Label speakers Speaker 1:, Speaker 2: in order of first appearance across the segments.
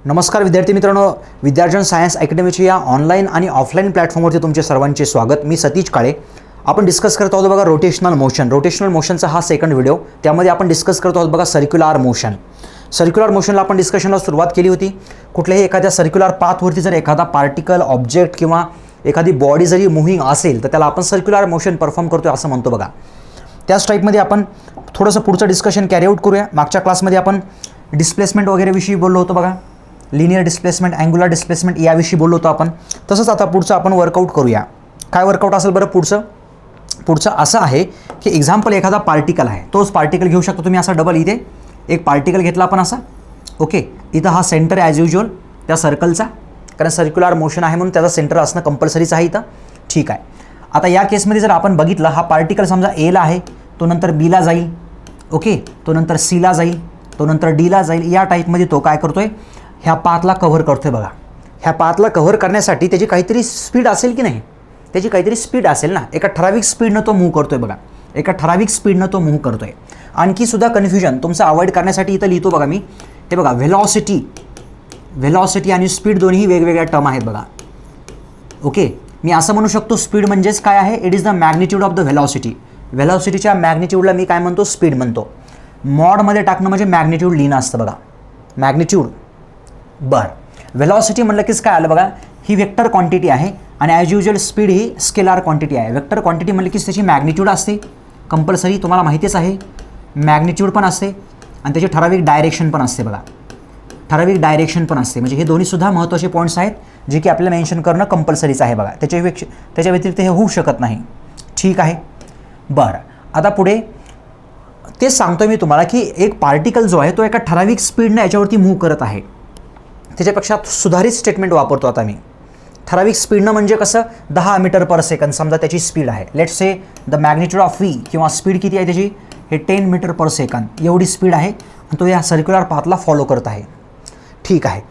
Speaker 1: नमस्कार विद्यार्थी मित्रांनो, विद्यार्जन सायन्स अकॅडमीच्या या ऑनलाईन आणि ऑफलाईन प्लॅटफॉर्मवरती तुमचे सर्वांचे स्वागत. मी सतीश काळे. आपण डिस्कस करत आहोत बघा रोटेशनल मोशनचा हा सेकंड व्हिडिओ. त्यामध्ये आपण डिस्कस करत आहोत बघा सर्क्युलर मोशनला आपण डिस्कशनला सुरुवात केली होती. कुठल्याही एखाद्या सर्क्युलर पाथवरती जर एखादा पार्टिकल, ऑब्जेक्ट किंवा एखादी बॉडी जरी मुव्हिंग असेल तर त्याला आपण सर्क्युलर मोशन परफॉर्म करतोय असं म्हणतो बघा. त्याच टाईपमध्ये आपण थोडंसं पुढचं डिस्कशन कॅरी आउट करूया. मागच्या क्लासमध्ये आपण डिस्प्लेसमेंट वगैरे विषयी बोललो होतो बघा. लिनियर डिस्प्लेसमेंट, अँग्युलर डिस्प्लेसमेंट याविषयी बोललो होतो आपण. तसंच आता पुढचं आपण वर्कआउट करूया. काय वर्कआउट असेल बरं पुढचं असं आहे की एक्झाम्पल एखादा पार्टिकल आहे, तोच पार्टिकल घेऊ शकतो तुम्ही. असा डबल इथे एक पार्टिकल घेतला आपण असा. ओके, इथं हा सेंटर ॲज युज्युअल त्या सर्कलचा, कारण सर्क्युलर मोशन आहे म्हणून त्याचा सेंटर असणं कंपल्सरीच आहे इथं. ठीक आहे. आता या केसमध्ये जर आपण बघितलं, हा पार्टिकल समजा एला आहे, तो नंतर बीला जाईल. ओके, तो नंतर सीला जाईल, तो नंतर डीला जाईल. या टाईपमध्ये तो काय करतोय, ह्या पाथला कव्हर करतोय बघा. ह्या पाथला कव्हर करण्यासाठी त्याची काहीतरी स्पीड असेल की नाही, त्याची काहीतरी स्पीड असेल ना. एका ठराविक स्पीडनं तो मूव्ह करतोय बघा. एका ठराविक स्पीडनं तो मूव्ह करतोय. आणखी सुद्धा कन्फ्युजन तुमचं अवॉइड करण्यासाठी इथं लिहितो बघा मी. हे बघा, व्हेलॉसिटी आणि स्पीड दोन्ही वेगवेगळ्या टर्म आहेत बघा. ओके, मी असं म्हणू शकतो स्पीड म्हणजेच काय आहे, it is the magnitude of the velocity. व्हेलॉसिटीच्या मॅग्निट्यूडला मी काय म्हणतो, स्पीड म्हणतो. मॉडमध्ये टाकणं म्हणजे मॅग्निट्यूड लिहिणं असतं बघा. मॅग्निट्यूड. बरं, व्हेलॉसिटी म्हटलं कीच काय आलं बघा, ही वेक्टर क्वांटिटी आहे आणि ॲज युज्युअल स्पीड ही स्केलार क्वांटिटी आहे. वेक्टर क्वांटिटी म्हटलं की त्याची मॅग्निट्यूड असते कंपल्सरी, तुम्हाला माहितीच आहे. मॅग्निट्यूड पण असते आणि त्याची ठराविक डायरेक्शन पण असते बघा. ठराविक डायरेक्शन पण असते. म्हणजे हे दोन्हीसुद्धा महत्त्वाचे पॉईंट्स आहेत जे की आपल्याला मेन्शन करणं कंपल्सरीच आहे बघा. त्याच्या व्यतिरिक्त हे होऊ शकत नाही. ठीक आहे. बरं, आता पुढे तेच सांगतो मी तुम्हाला की एक पार्टिकल जो आहे तो एका ठराविक स्पीडनं याच्यावरती मूव्ह करत आहे. त्याच्यापेक्षा सुधारित स्टेटमेंट वापरतो आता मी. ठराविक स्पीडनं म्हणजे कसं, 10 मीटर पर सेकंद समजा त्याची स्पीड आहे. Let's say the magnitude of V किंवा स्पीड किती आहे त्याची, हे 10 मीटर पर सेकंद एवढी स्पीड आहे आणि तो या सर्क्युलर पाथला फॉलो करत आहे. ठीक आहे.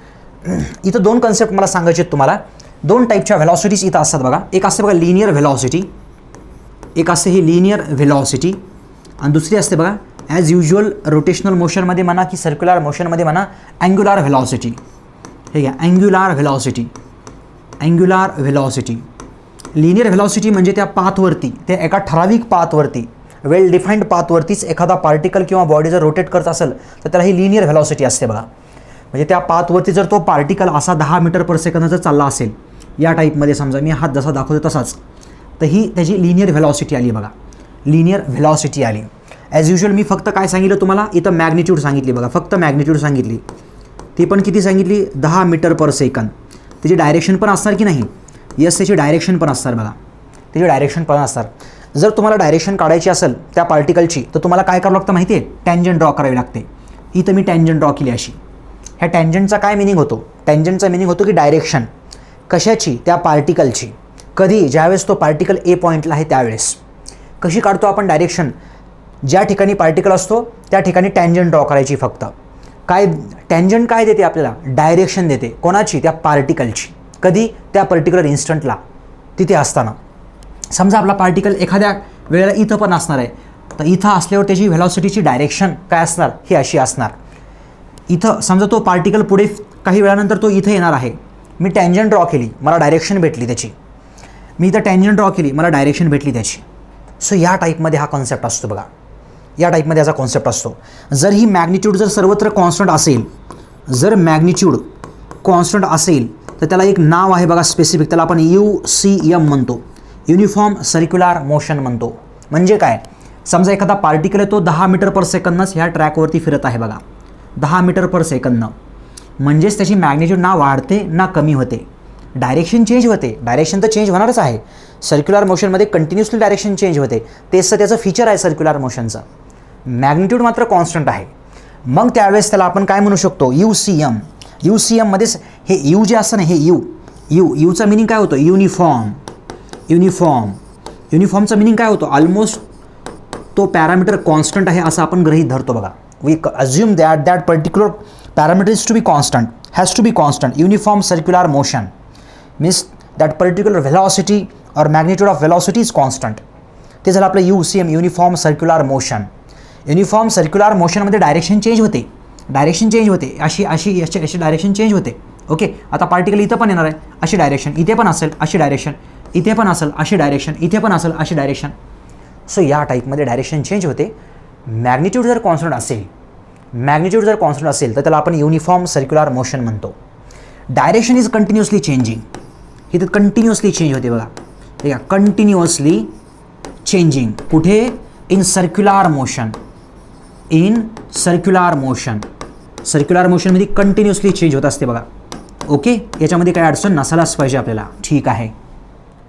Speaker 1: इथं दोन कन्सेप्ट मला सांगायचे आहेत तुम्हाला. दोन टाईपच्या व्हेलॉसिटीज इथं असतात बघा. एक असते बघा लिनियर व्हेलॉसिटी, एक असते ही लिनियर व्हेलॉसिटी, आणि दुसरी असते बघा ॲज युज्युअल रोटेशनल मोशनमध्ये म्हणा की सर्क्युलर मोशनमध्ये म्हणा अँग्युलर व्हेलॉसिटी. हे घ्या, अँग्युलर व्हेलॉसिटी. लिनियर व्हेलॉसिटी म्हणजे त्या पाथवरती, त्या एका ठराविक पाथवरती, वेल डिफाईन्ड पाथवरतीच एखादा पार्टिकल किंवा बॉडी जर रोटेट करत असेल तर त्याला ही लिनियर व्हेलॉसिटी असते बघा. म्हणजे त्या पाथवरती जर तो पार्टिकल असा 10 मीटर पर सेकंद जर चालला असेल, या टाईपमध्ये समजा मी हात जसा दाखवतो तसाच, तर ही त्याची लिनियर व्हेलॉसिटी आली बघा. लिनियर व्हेलॉसिटी आली. ॲज युज्युअल मी फक्त काय सांगितलं तुम्हाला, इथं मॅग्निट्यूड सांगितली बघा. फक्त मॅग्निट्यूड सांगितली. ती पण किती सांगितली, 10 मीटर पर सेकंद. त्याची डायरेक्शन पण असणार की नाही, यस त्याची डायरेक्शन पण असणार बघा. त्याची डायरेक्शन पण असणार. जर तुम्हाला डायरेक्शन काढायची असेल त्या पार्टिकलची तर तुम्हाला काय करावं लागतं माहिती आहे, टँजंट ड्रॉ करावी लागते. इथं मी टँजंट ड्रॉ केली अशी. ह्या टँजंटचा काय मिनिंग होतो, टँजंटचा मिनिंग होतो की डायरेक्शन कशाची, त्या पार्टिकलची. कधी, ज्यावेळेस तो पार्टिकल ए पॉईंटला आहे त्यावेळेस. कशी काढतो आपण डायरेक्शन, ज्या ठिकाणी पार्टिकल असतो त्या ठिकाणी टँजंट ड्रॉ करायची फक्त. काय टँजंट काय देते आपल्याला, डायरेक्शन देते. कोणाची, त्या पार्टिकलची. कधी, त्या पर्टिक्युलर इन्स्टंटला तिथे असताना. समजा आपला पार्टिकल एखाद्या वेळेला इथं पण असणार आहे, तर इथं असल्यावर त्याची व्हेलॉसिटीची डायरेक्शन काय असणार, ही अशी असणार. इथं समजा तो पार्टिकल पुढे काही वेळानंतर तो इथं येणार आहे, मी टँजंट ड्रॉ केली, मला डायरेक्शन भेटली त्याची. मी इथं टँजंट ड्रॉ केली, मला डायरेक्शन भेटली त्याची. सो या टाईपमध्ये हा कॉन्सेप्ट असतो बघा. या टाईपमध्ये याचा कॉन्सेप्ट असतो. जर ही मॅग्निट्यूड जर सर्वत्र कॉन्स्टंट असेल, जर मॅग्निट्यूड कॉन्स्टंट असेल तर त्याला एक नाव आहे बघा स्पेसिफिक, त्याला आपण UCM म्हणतो, युनिफॉर्म सर्क्युलर मोशन म्हणतो. म्हणजे काय, समजा एखादा पार्टिकल आहे तो 10 मीटर पर सेकंदनंच ह्या ट्रॅकवरती फिरत आहे बघा. 10 मीटर पर सेकंदनं, म्हणजेच त्याची मॅग्निट्यूड ना वाढते ना कमी होते. डायरेक्शन चेंज होते. डायरेक्शन तर चेंज होणारच आहे. सर्क्युलर मोशनमध्ये कंटिन्युअसली डायरेक्शन चेंज होते. तेच तर त्याचं फीचर आहे सर्क्युलर मोशनचं. मॅग्निट्यूड मात्र कॉन्स्टंट आहे. मग त्यावेळेस त्याला आपण काय म्हणू शकतो, UCM. UCMमध्येच हे यू जे असतं ना, हे यूचा मिनिंग काय होतं, युनिफॉर्मचा मिनिंग काय होतो, ऑलमोस्ट तो पॅरामीटर कॉन्स्टंट आहे असं आपण गृहीत धरतो बघा. We assume that particular parameter is to be constant, has to be constant. Uniform circular motion means that particular velocity or magnitude of velocity is constant. ते झालं आपलं UCM, uniform circular motion. Uniform circular मोशनमध्ये direction change होते, direction change होते, अशी अशी अशी अशी डायरेक्शन चेंज होते. ओके, आता पार्टिकल इथं पण येणार आहे, अशी डायरेक्शन, इथे पण असेल अशी डायरेक्शन, इथे पण असेल अशी डायरेक्शन, इथे पण असेल अशी डायरेक्शन. सो या टाईपमध्ये डायरेक्शन चेंज होते. मॅग्निट्यूड जर कॉन्स्टंट असेल तर त्याला आपण युनिफॉर्म सर्क्युलर मोशन म्हणतो. डायरेक्शन इज कंटिन्युअसली चेंजिंग, इथे कंटिन्युअसली चेंज होते बघा, ठीक आहे, कंटिन्युअसली चेंजिंग. कुठे? In circular motion. सर्क्युलर मोशनमध्ये कंटिन्युअसली चेंज होत असते बघा. ओके, याच्यामध्ये काही अडचण नसायलाच पाहिजे आपल्याला. ठीक आहे.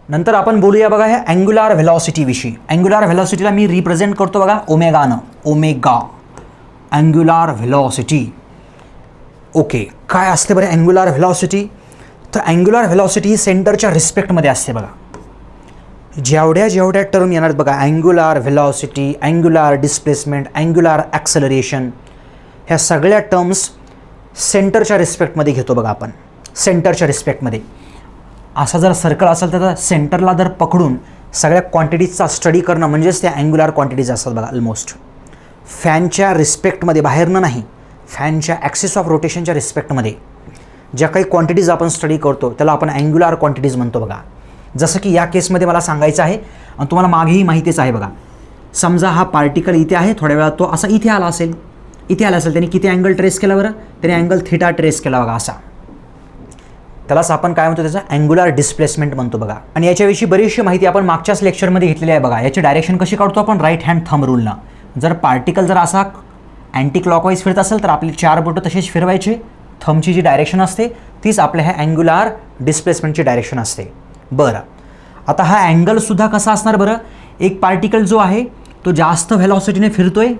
Speaker 1: नंतर आपण बोलूया बघा ह्या अँग्युलर व्हेलॉसिटीविषयी. अँग्युलर व्हेलॉसिटीला मी रिप्रेझेंट करतो बघा ओमेगानं. Omega, angular velocity. ओके, काय असते बरं अँग्युलर व्हेलॉसिटी? तर अँग्युलर व्हेलॉसिटी ही सेंटरच्या रिस्पेक्टमध्ये असते बघा. जेवढ्या टर्म येणार बघा, angular velocity, angular displacement, angular acceleration, ह्या सगळ्या टर्म्स सेंटरच्या रिस्पेक्टमध्ये घेतो बघा आपण. सेंटरच्या रिस्पेक्टमध्ये असा जर सर्कल असेल तर सेंटरला जर पकडून सगळ्या क्वांटिटीजचा स्टडी करणं म्हणजेच त्या अँग्युलर क्वांटिटीज असतात बघा. ऑलमोस्ट फॅनच्या रिस्पेक्टमध्ये, बाहेरनं नाही, फॅनच्या ॲक्सिस ऑफ रोटेशनच्या रिस्पेक्टमध्ये ज्या काही क्वांटिटीज आपण स्टडी करतो त्याला आपण अँग्युलर क्वांटिटीज म्हणतो बघा. जसं की या केसमध्ये मला सांगायचं आहे आणि तुम्हाला मागेही माहितीच आहे बघा. समजा हा पार्टिकल इथे आहे, थोड्या वेळात तो असा इथे आला असेल, त्याने किती अँगल ट्रेस केला बरं? त्याने अँगल थिटा ट्रेस केला बघा असा. त्यालाच आपण काय म्हणतो, त्याचा अँग्युलर डिस्प्लेसमेंट म्हणतो बघा. आणि याच्याविषयी बरीचशी माहिती आपण मागच्याच लेक्चरमध्ये घेतलेली आहे बघा. याची डायरेक्शन कशी काढतो आपण? राईट हँड थंब रूलनं. जर पार्टिकल जर असा अँटी क्लॉकवाईज फिरत असेल तर आपली 4 बोटं तसेच फिरवायचे. थंबची जी डायरेक्शन असते तीच आपल्या ह्या अँग्युलर डिस्प्लेसमेंटची डायरेक्शन असते. बरं, आता हा अँगलसुद्धा कसा असणार बरं? एक पार्टिकल जो आहे तो जास्त व्हेलॉसिटीने फिरतोय,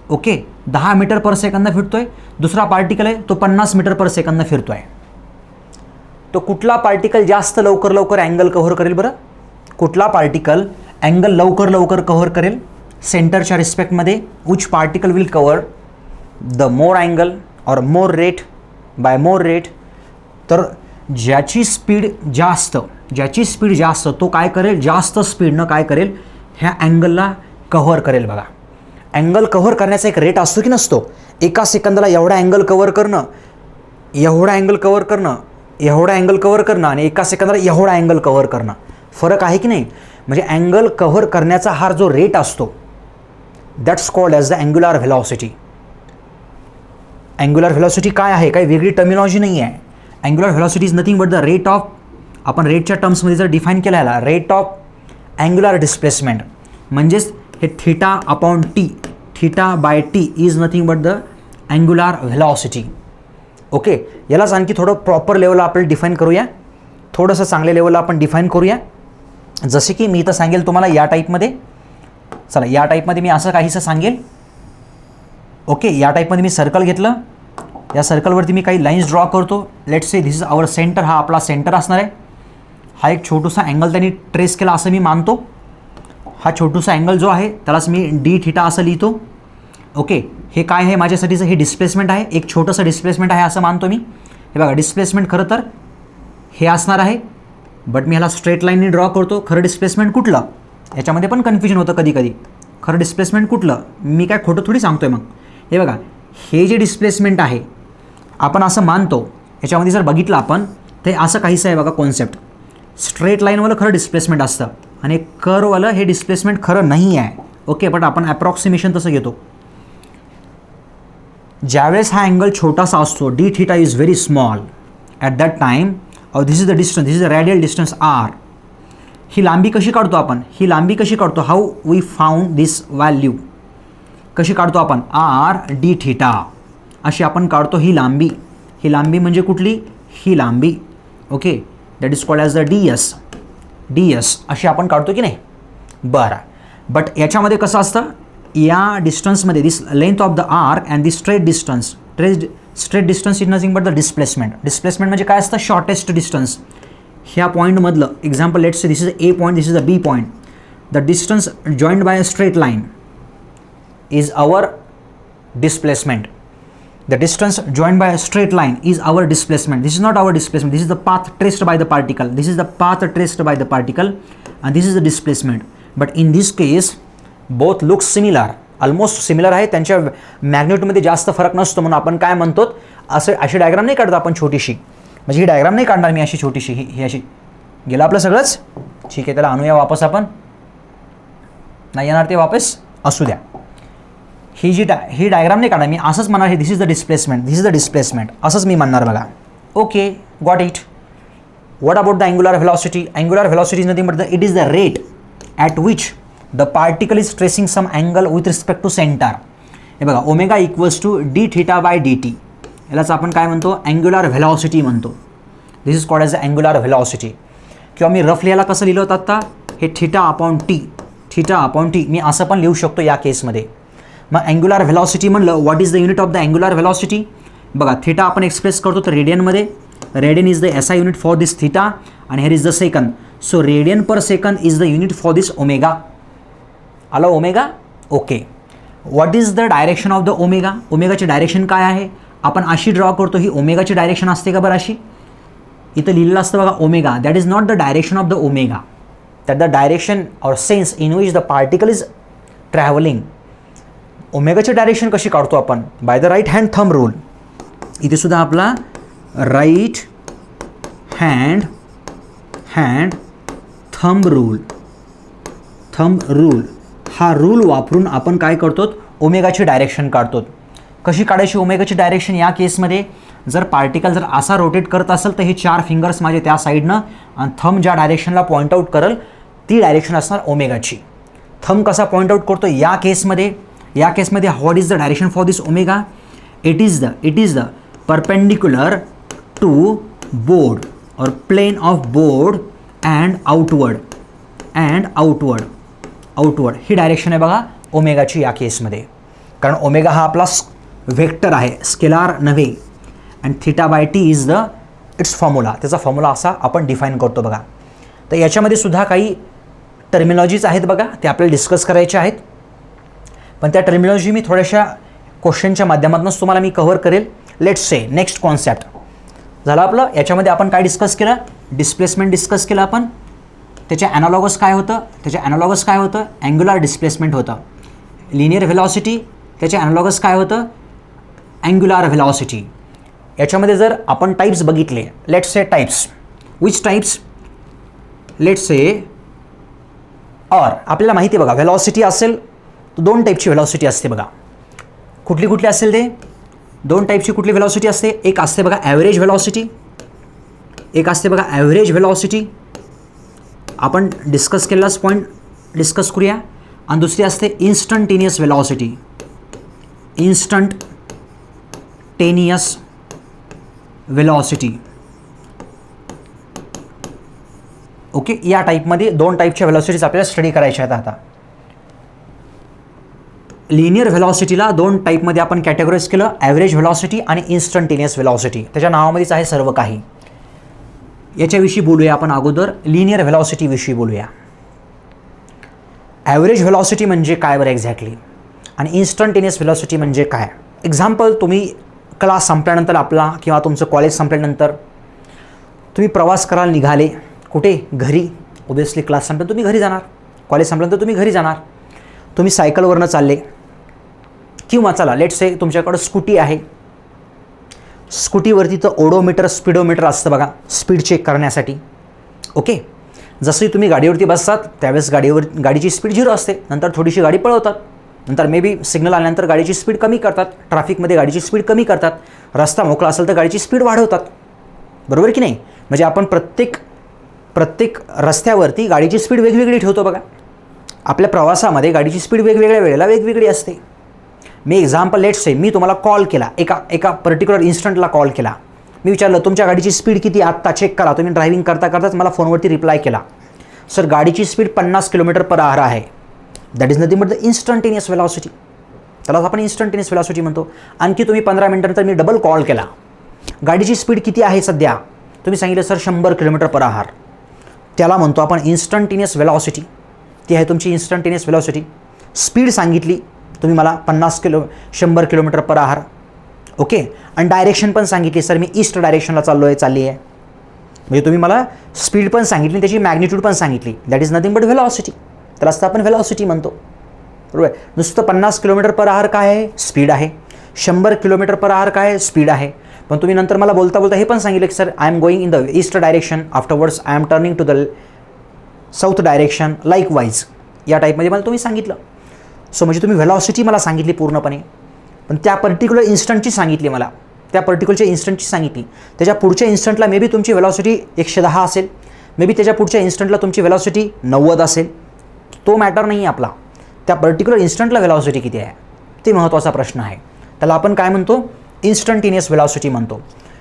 Speaker 1: ओके, 10 मीटर पर सेकंद फिरतोय. दुसरा पार्टिकल आहे तो 50 मीटर पर सेकंद फिरतोय. तो कुठला पार्टिकल जास्त लवकर अँगल कव्हर करेल बरं? कुठला पार्टिकल अँगल लवकर कव्हर करेल सेंटरच्या रिस्पेक्टमध्ये? Which particle will cover the more angle or more rate by more rate? तर ज्याची स्पीड जास्त तो काय करेल? जास्त स्पीडनं काय करेल? ह्या अँगलला कव्हर करेल बघा. अँगल कव्हर करण्याचा एक रेट असतो की नसतो? एका सेकंदाला एवढा अँगल कव्हर करणं, एवढा अँगल कव्हर करणं, एवढा अँगल कव्हर करणं आणि एका सेकंदाला एवढा अँगल कव्हर करणं, फरक आहे की नाही? म्हणजे अँगल कव्हर करण्याचा हा जो रेट असतो that's called as the angular velocity. Angular velocity काय आहे? काही वेगळी टर्मिनॉलॉजी नाही आहे. Angular velocity is nothing but the rate of, आपण रेटच्या टर्म्समध्ये जर डिफाईन केला याला, रेट ऑफ अँग्युलर डिस्प्लेसमेंट म्हणजेच हे theta upon T, theta by T is nothing but the angular velocity. Okay, यालाच आणखी थोडं प्रॉपर लेवलला आपण डिफाईन करूया, थोडंसं चांगल्या लेवलला आपण डिफाईन करूया. जसे की मी इथं सांगेल तुम्हाला या टाईपमध्ये, चला या टाईपमध्ये मी असं काहीसं सांगेल. ओके, या टाईपमध्ये मी सर्कल घेतलं, या सर्कलवरती मी काही लाईन्स ड्रॉ करतो. Let's say this is our centre, हा आपला सेंटर असणार आहे. हा एक छोटूसा अँगल त्यांनी ट्रेस केला असं मी मानतो. हा छोटूसा अँगल जो आहे त्यालाच मी डी थिटा असं लिहितो. ओके, हे काय आहे माझ्यासाठीचं? हे डिस्प्लेसमेंट आहे, एक छोटंसं डिस्प्लेसमेंट आहे असं मानतो मी. हे बघा डिस्प्लेसमेंट खरं तर हे असणार आहे, बट मी ह्याला स्ट्रेट लाईनने ड्रॉ करतो. खरं डिस्प्लेसमेंट कुठलं? याच्यामध्ये पण कन्फ्युजन होतं कधी कधी. खरं डिस्प्लेसमेंट कुठलं? मी काय खोटं थोडी सांगतोय मग. हे बघा, हे जे डिस्प्लेसमेंट आहे आपण असं मानतो, याच्यामध्ये जर बघितलं आपण ते असं काहीसं आहे बघा कॉन्सेप्ट. स्ट्रेट लाईनवालं खरं डिस्प्लेसमेंट असतं आणि कर्ववालं हे डिस्प्लेसमेंट खरं नाही आहे. ओके, बट आपण ॲप्रॉक्सिमेशन तसं घेतो. ज्यावेळेस हा अँगल छोटासा असतो, d theta is very small at that time, or this is the distance, this is the radial distance R. ही लांबी कशी काढतो आपण? ही लांबी कशी काढतो? How we found this value कशी काढतो आपण? आर डी थिटा अशी आपण काढतो ही लांबी. ही लांबी म्हणजे कुठली? ही लांबी. Okay, that is called as the D S अशी आपण काढतो की नाही? बरं, बट याच्यामध्ये कसं असतं, या डिस्टन्समध्ये this length of the arc and the straight distance, straight distance is nothing but the displacement. Displacement म्हणजे काय असतं? Shortest distance. ह्या पॉईंटमधलं example, let's say this is A point, this is a B point. The distance joined by a straight line is our displacement. The distance joined by a straight line is our displacement. This is not our displacement. This is the path traced by the particle. This is the path traced by the particle and this is the displacement. But in this case both look similar. Almost similar आहे, त्यांच्या मॅग्निट्यूडमध्ये जास्त फरक नसतो, म्हणून आपण काय म्हणतो अशी डायग्राम नाही काढत आपण छोटीशी, म्हणजे ही डायग्राम नाही काढणार मी अशी छोटीशी, ही अशी गेलं आपलं सगळंच. ठीक आहे, त्याला आणूया वापस आपण, नाही येणार ते वापस, असू द्या. ही डायग्राम नाही काढणार मी, असंच म्हणणार हे this is the displacement, this is the displacement, असंच मी म्हणणार बघा. Okay, got it. What about the angular velocity? Angular velocity is nothing but it is the rate at which the particle is tracing some angle with respect to centre. हे बघा, omega equals to d theta by d t, यालाच आपण काय म्हणतो, angular velocity म्हणतो. This is called as a angular velocity. किंवा मी रफली याला कसं लिहिलं होतं आत्ता, हे थिटा अपॉन टी, मी असं पण लिहू शकतो या केसमध्ये. मग अँग्युलर व्हेलॉसिटी म्हणलं, what is the unit of the angular velocity? बघा, थिटा आपण एक्सप्रेस करतो तर रेडियनमध्ये, radian is the SI unit for this theta आणि here is the second. So radian per second is the unit for this omega. आलं omega? Okay. What is the direction of the omega? ओमेगाची डायरेक्शन काय आहे? आपण अशी draw करतो, ही ओमेगाची direction असते का बरं अशी? इथं लिहिलेलं असतं बघा omega, that is not the direction of the omega, that the direction or sense in which the particle is travelling. ओमेगाची डायरेक्शन कशी काढतो आपण? By the right hand thumb rule. इथे सुद्धा आपला राईट हँड थंब रूल हा rule वापरून आपण काय करतो, ओमेगाची डायरेक्शन काढतो. कशी काढायची ओमेगाची डायरेक्शन? या केसमध्ये जर पार्टिकल जर असा रोटेट करत असेल तर हे 4 फिंगर्स माझे त्या साईडनं आणि थंब ज्या डायरेक्शनला पॉईंट आउट करेल ती डायरेक्शन असणार ओमेगाची. थंब कसा पॉईंट आउट करतो या केसमध्ये what is the direction for this omega? It is the perpendicular to board or plane of board and outward ही डायरेक्शन आहे बघा ओमेगाची या केसमध्ये. कारण ओमेगा हा आपला व्हेक्टर आहे, स्केलार नव्हे. And theta by T is the it's formula, त्याचा फॉर्म्युला असा आपण डिफाईन करतो बघा. तर याच्यामध्ये सुद्धा काही टर्मिनॉलॉजीज आहेत बघा, ते आपल्याला डिस्कस करायचे आहेत. पण त्या टर्मिनॉलॉजी मी थोड्याशा क्वेश्चनच्या माध्यमातूनच तुम्हाला मी कव्हर करेल. लेट्स से नेक्स्ट कॉन्सेप्ट झालं आपलं. याच्यामध्ये आपण काय डिस्कस केलं? डिस्प्लेसमेंट डिस्कस केलं आपण. त्याच्या ॲनालॉगस काय होतं? अँग्युलर डिस्प्लेसमेंट होतं. लिनियर व्हेलॉसिटी, त्याच्या ॲनालॉगस काय होतं? Angular velocity. याच्यामध्ये जर आपण टाईप्स बघितले, let's say types, which types? Let's say और आपल्याला माहिती आहे बघा, व्हेलॉसिटी असेल तर 2 टाईपची व्हेलॉसिटी असते बघा. कुठली असेल ते? 2 टाईपची कुठली व्हेलॉसिटी असते? एक असते बघा ॲव्हरेज व्हेलॉसिटी, आपण डिस्कस केलेलाच पॉईंट डिस्कस करूया. आणि दुसरी असते इन्स्टंटेनियस व्हेलॉसिटी. ओके, या टाईपमध्ये 2 टाईपच्या व्हेलॉसिटीज आपल्याला स्टडी करायच्या आहेत. आता लिनियर व्हेलॉसिटीला 2 टाईपमध्ये आपण कॅटेगराईज केलं, ॲव्हरेज व्हेलॉसिटी आणि इन्स्टंटेनियस व्हेलॉसिटी. त्याच्या नावामध्येच आहे सर्व काही. याच्याविषयी बोलूया आपण अगोदर, लिनियर व्हेलॉसिटीविषयी बोलूया. ॲव्हरेज व्हेलॉसिटी म्हणजे काय बरं एक्झॅक्टली, आणि इन्स्टंटेनियस व्हेलॉसिटी म्हणजे काय? एक्झाम्पल, तुम्ही क्लास संपल्यानंतर आपला किंवा तुमचं कॉलेज संपल्यानंतर तुम्ही प्रवास करायला निघाले, कुठे? घरी. ओबियसली क्लास संपल्यानंतर तुम्ही घरी जाणार, कॉलेज संपल्यानंतर तुम्ही घरी जाणार. तुम्ही सायकलवरनं चालले किंवा चला लेट्स से तुमच्याकडं स्कूटी आहे. स्कूटीवरती तर ओडोमीटर, स्पीडोमीटर असतं बघा, स्पीड चेक करण्यासाठी. ओके, जसंही तुम्ही गाडीवरती बसतात त्यावेळेस गाडीची स्पीड 0 असते, नंतर थोडीशी गाडी पळवतात, नंतर मे बी सिग्नल आल्यानंतर गाडीची स्पीड कमी करतात, ट्रॅफिकमध्ये गाडीची स्पीड कमी करतात, रस्ता मोकळा असेल तर गाडीची स्पीड वाढवतात. बरोबर की नाही? म्हणजे आपण प्रत्येक रस्त्यावरती गाडीची स्पीड वेगवेगळी ठेवतो बघा. आपल्या प्रवासामध्ये गाडीची स्पीड वेगवेगळ्या वेळेला वेगवेगळी असते. मी एक्झाम्पल लेट्स से, मी तुम्हाला कॉल केला, एका पर्टिक्युलर इन्स्टंटला कॉल केला. मी विचारलं तुमच्या गाडीची स्पीड किती आत्ता चेक करा. तुम्ही ड्रायव्हिंग करताच मला फोनवरती रिप्लाय केला, सर गाडीची स्पीड 50 km/h आहे. That is nothing but the instantaneous velocity. त्यालाच आपण इन्स्टंटेनियस व्हेलॉसिटी म्हणतो. आणखी तुम्ही 15 मिनिटानंतर मी डबल कॉल केला, गाडीची स्पीड किती आहे सध्या? तुम्ही सांगितलं सर 100 km/h. त्याला म्हणतो आपण इन्स्टंटेनियस व्हेलॉसिटी. ती आहे तुमची इन्स्टंटेनियस व्हेलॉसिटी. स्पीड सांगितली तुम्ही मला 100 km/h. ओके, आणि डायरेक्शन पण सांगितली, सर मी ईस्ट डायरेक्शनला चालली आहे. म्हणजे तुम्ही मला स्पीड पण सांगितली, त्याची मॅग्निट्यूड पण सांगितली. That is nothing but velocity. त्यालाच आपण व्हेलॉसिटी म्हणतो. बरोबर. नुसतं 50 किलोमीटर पर आवर काय आहे, स्पीड आहे. 100 किलोमीटर पर आवर काय आहे, स्पीड आहे. पण तुम्ही नंतर मला बोलता बोलता हे पण सांगितलं की sir I am going in the east direction, afterwards I am turning to the south direction, likewise या टाईपमध्ये मला तुम्ही सांगितलं. सो म्हणजे तुम्ही व्हेलॉसिटी मला सांगितली पूर्णपणे, पण त्या पर्टिक्युलर इन्स्टंटची सांगितली मला, त्या पर्टिक्युलरच्या इन्स्टंटची सांगितली. त्याच्या पुढच्या इन्स्टंटला मे बी तुमची व्हेलॉसिटी 110 असेल, मे बी त्याच्या पुढच्या इन्स्टंटला तुमची व्हेलॉसिटी 90 असेल. तो मॅटर नाही आहे आपला, त्या पर्टिक्युलर इन्स्टंटला व्हेलॉसिटी किती आहे ते महत्त्वाचा प्रश्न आहे. त्याला आपण काय म्हणतो, इन्स्टंटेनियस व्हेलॉसिटी म्हणतो.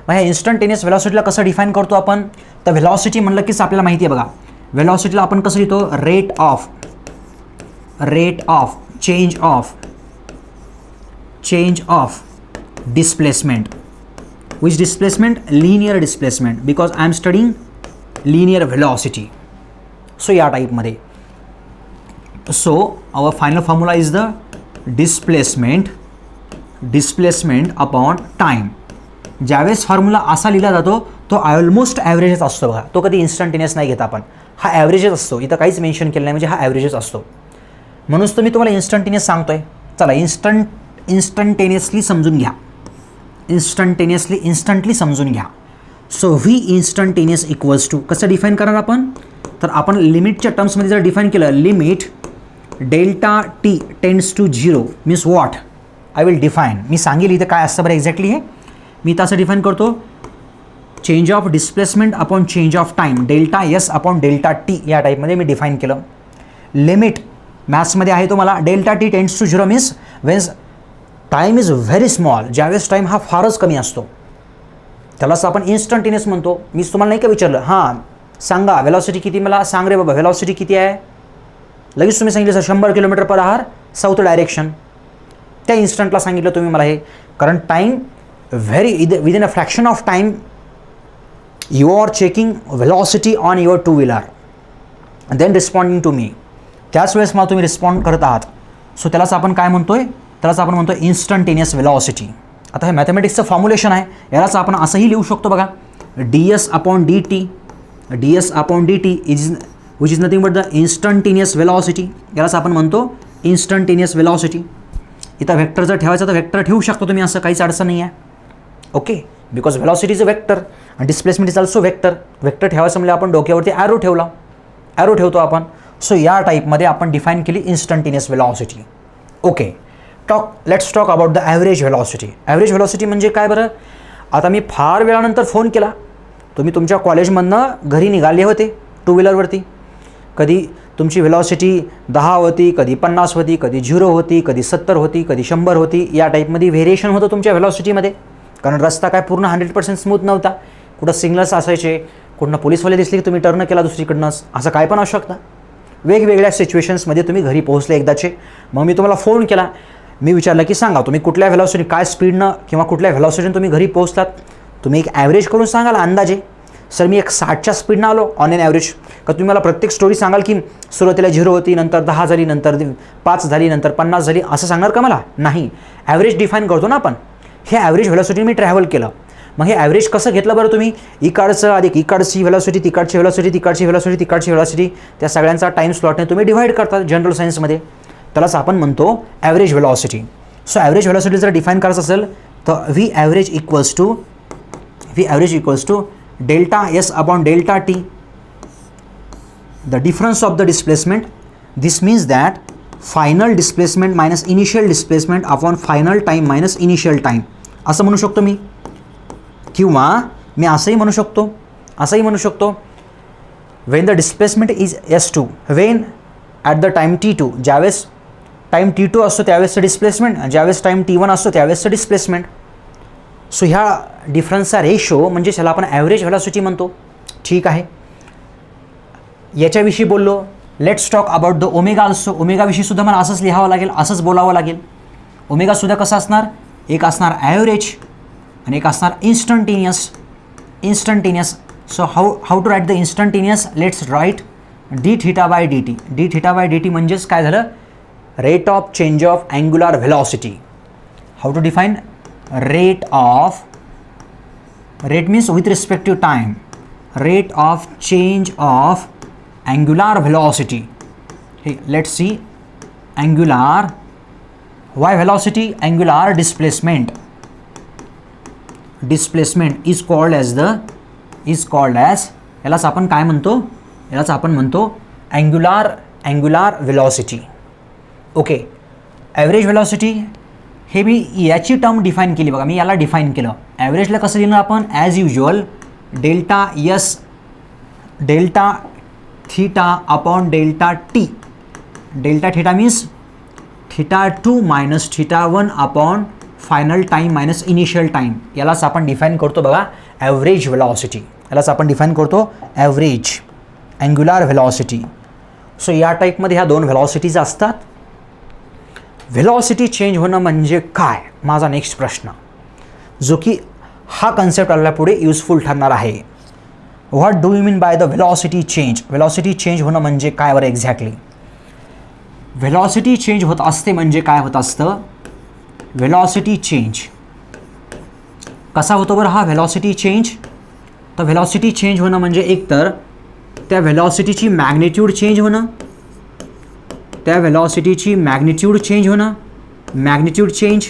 Speaker 1: मग ह्या इन्स्टंटेनियस व्हेलॉसिटीला कसं डिफाईन करतो आपण, तर व्हेलॉसिटी म्हणलं कीच आपल्याला माहिती आहे बघा, व्हेलॉसिटीला आपण कसं लिहितो, rate of change of displacement. Which displacement, linear displacement, because I am studying linear velocity. So या टाईपमध्ये. So our final formula is the displacement upon time. ज्यावेळेस फॉर्म्युला असा लिहिला जातो तो ऑलमोस्ट ॲव्हरेजच असतो बघा, तो कधी इन्स्टंटेनियस नाही घेत आपण, हा ॲव्हरेजच असतो. इथं काहीच मेन्शन केलं नाही म्हणजे हा ॲव्हरेजच असतो. म्हणूनच तर मी तुम्हाला इन्स्टंटेनियस सांगतोय. चला इन्स्टंटेनियसली समजून घ्या, इन्स्टंटली समजून घ्या. So V instantaneous equals to कसं डिफाईन करणार आपण, तर आपण लिमिटच्या टर्म्समध्ये जर डिफाईन केलं, limit delta T tends to 0 means what, I will define. मी सांगेल इथं काय असतं बरं एक्झॅक्टली हे. मी इथं असं डिफाईन करतो, change of displacement upon change of time, delta S upon delta T या टाईपमध्ये मी डिफाईन केलं. लिमिट मॅथ्समध्ये आहे तो मला, delta T tends to 0 means when's time is very small, ज्यावेळेस टाईम हा फारच कमी असतो त्यालाच आपण इन्स्टंटेनियस म्हणतो. मी तुम्हाला नाही का विचारलं, हां सांगा व्हेलॉसिटी किती, मला सांग रे बाबा व्हेलॉसिटी किती आहे, लगेच तुम्ही सांगितलं sir 100 kilometre per hour south direction. त्या इन्स्टंटला सांगितलं तुम्ही मला हे, कारण time within a fraction of time you are checking velocity on your two wheeler then responding to me. त्याच वेळेस मला तुम्ही रिस्पॉन्ड करत आहात. सो त्यालाच आपण काय म्हणतोय, त्यालाच आपण म्हणतो इन्स्टंटेनियस व्हेलॉसिटी. आता हे मॅथमॅटिक्सचं फॉर्म्युलेशन आहे, यालाच आपण असंही लिहू शकतो बघा, ds upon D T which is nothing but the instantaneous velocity. यालाच आपण म्हणतो इन्स्टंटेनियस व्हेलॉसिटी. इथं व्हेक्टर जर ठेवायचं तर व्हेक्टर ठेवू शकतो तुम्ही, असं काहीच अडचण नाही आहे. Okay, because velocity is a vector आणि displacement is also vector. Vector ठेवायचं म्हणजे आपण डोक्यावरती ॲरो ठेवतो आपण. सो या टाईपमध्ये आपण डिफाईन केली instantaneous velocity. Okay, let's talk about the average velocity. Average velocity म्हणजे काय बरं, आता मी फार वेळानंतर फोन केला, तुम्ही तुमच्या कॉलेजमधनं घरी निघाले होते टू व्हीलरवरती, कधी तुमची व्हेलॉसिटी 10 होती, कधी 50 होती, कधी 0 होती, कधी 70 होती, कधी 100 होती, या टाईपमध्ये व्हेरिएशन होतं तुमच्या व्हेलॉसिटीमध्ये. कारण रस्ता काय पूर्ण 100% स्मूथ नव्हता, कुठं सिग्नल्स असायचे, कुठनं पोलीसवाले दिसले की तुम्ही टर्न केला दुसरीकडनंच, असं काय पण असू शकतं. वेगवेगळ्या सिच्युएशन्समध्ये तुम्ही घरी पोहोचले एकदाचे. मग मी तुम्हाला फोन केला, मी विचारलं की सांगा तुम्ही कुठल्या व्हेलॉसिटी, काय स्पीडनं किंवा कुठल्या व्हेलॉसिटीनं तुम्ही घरी पोहोचलात, तुम्ही एक ॲव्हरेज करून सांगाल अंदाजे. सर मी एक 60च्या स्पीडनं आलो ऑन एन ॲव्हरेज. का तुम्ही मला प्रत्येक स्टोरी सांगाल की सुरुवातीला 0 होती, नंतर 10 झाली, नंतर 5 झाली, नंतर 50 झाली, असं सांगणार का मला? नाही. ॲव्हरेज डिफाईन करतो ना आपण. हे ॲव्हरेज व्हेलॉसिटी मी ट्रॅव्हल केलं. मग हे ॲव्हरेज कसं घेतलं बरं तुम्ही, इकडचं अधिक इकडची व्हेलॉसिटी, तिकडची व्हेलॉसिटी, तिकडची व्हेलॉसिटी, तिकडची व्हेलॉसिटी, त्या सगळ्यांचा टाईम स्लॉटने तुम्ही डिवाईड करता जनरल सायन्समध्ये. त्यालाच आपण म्हणतो average velocity. So average velocity जर डिफाईन करायचं असेल तर V average equals to delta S upon delta T, the difference of the displacement. This means that final displacement minus initial displacement upon final time minus initial time, असं म्हणू शकतो मी. किंवा मी असंही म्हणू शकतो when the displacement is S2, when at the time T2, ज्यावेळेस टाईम T2 असतो त्यावेळेसचं डिस्प्लेसमेंट, ज्यावेळेस टाईम T1 असतो त्यावेळेसचं डिस्प्लेसमेंट. सो ह्या डिफरन्सचा रेशो म्हणजे त्याला आपण ॲव्हरेज व्हेलॉसिटी म्हणतो. ठीक आहे, याच्याविषयी बोललो. Let's talk about the omega also. ओमेगाविषयी सुद्धा मला असंच लिहावं लागेल, असंच बोलावं लागेल. ओमेगासुद्धा कसं असणार, एक असणार ॲव्हरेज आणि एक असणार instantaneous. So how to write the instantaneous, let's write d theta by d t म्हणजेच काय झालं, rate of change of angular velocity. How to define rate means with respective time, rate of change of angular velocity. हे let's see angular y velocity, angular displacement is called as यालाच आपण काय म्हणतो, यालाच आपण म्हणतो angular velocity. Okay, average velocity हे मी याची टर्म डिफाईन केली बघा, मी याला डिफाईन केलं. ॲव्हरेजला कसं लिहिलं आपण, as usual delta theta upon delta T. Delta theta means θ2 minus θ1 upon final time minus initial time. यालाच आपण डिफाईन करतो बघा ॲव्हरेज व्हेलॉसिटी. यालाच आपण डिफाईन करतो ॲव्हरेज अँग्युलर व्हेलॉसिटी. सो या टाईपमध्ये ह्या दोन व्हेलॉसिटीज असतात. व्हेलॉसिटी चेंज होणं म्हणजे काय, माझा नेक्स्ट प्रश्न, जो की हा कन्सेप्ट आपल्या पुढे युजफुल ठरणार आहे. What do you mean by the velocity change. Velocity change होणं म्हणजे काय बरं एक्झॅक्टली. व्हेलॉसिटी चेंज होत असते म्हणजे काय होत असतं, व्हेलॉसिटी चेंज कसा होतो बरं हा व्हेलॉसिटी चेंज. तर व्हेलॉसिटी चेंज होणं म्हणजे एकतर त्या व्हेलॉसिटीची मॅग्निट्यूड चेंज होणं, त्या व्हेलॉसिटीची मॅग्निट्यूड चेंज होणं, मॅग्निट्यूड चेंज,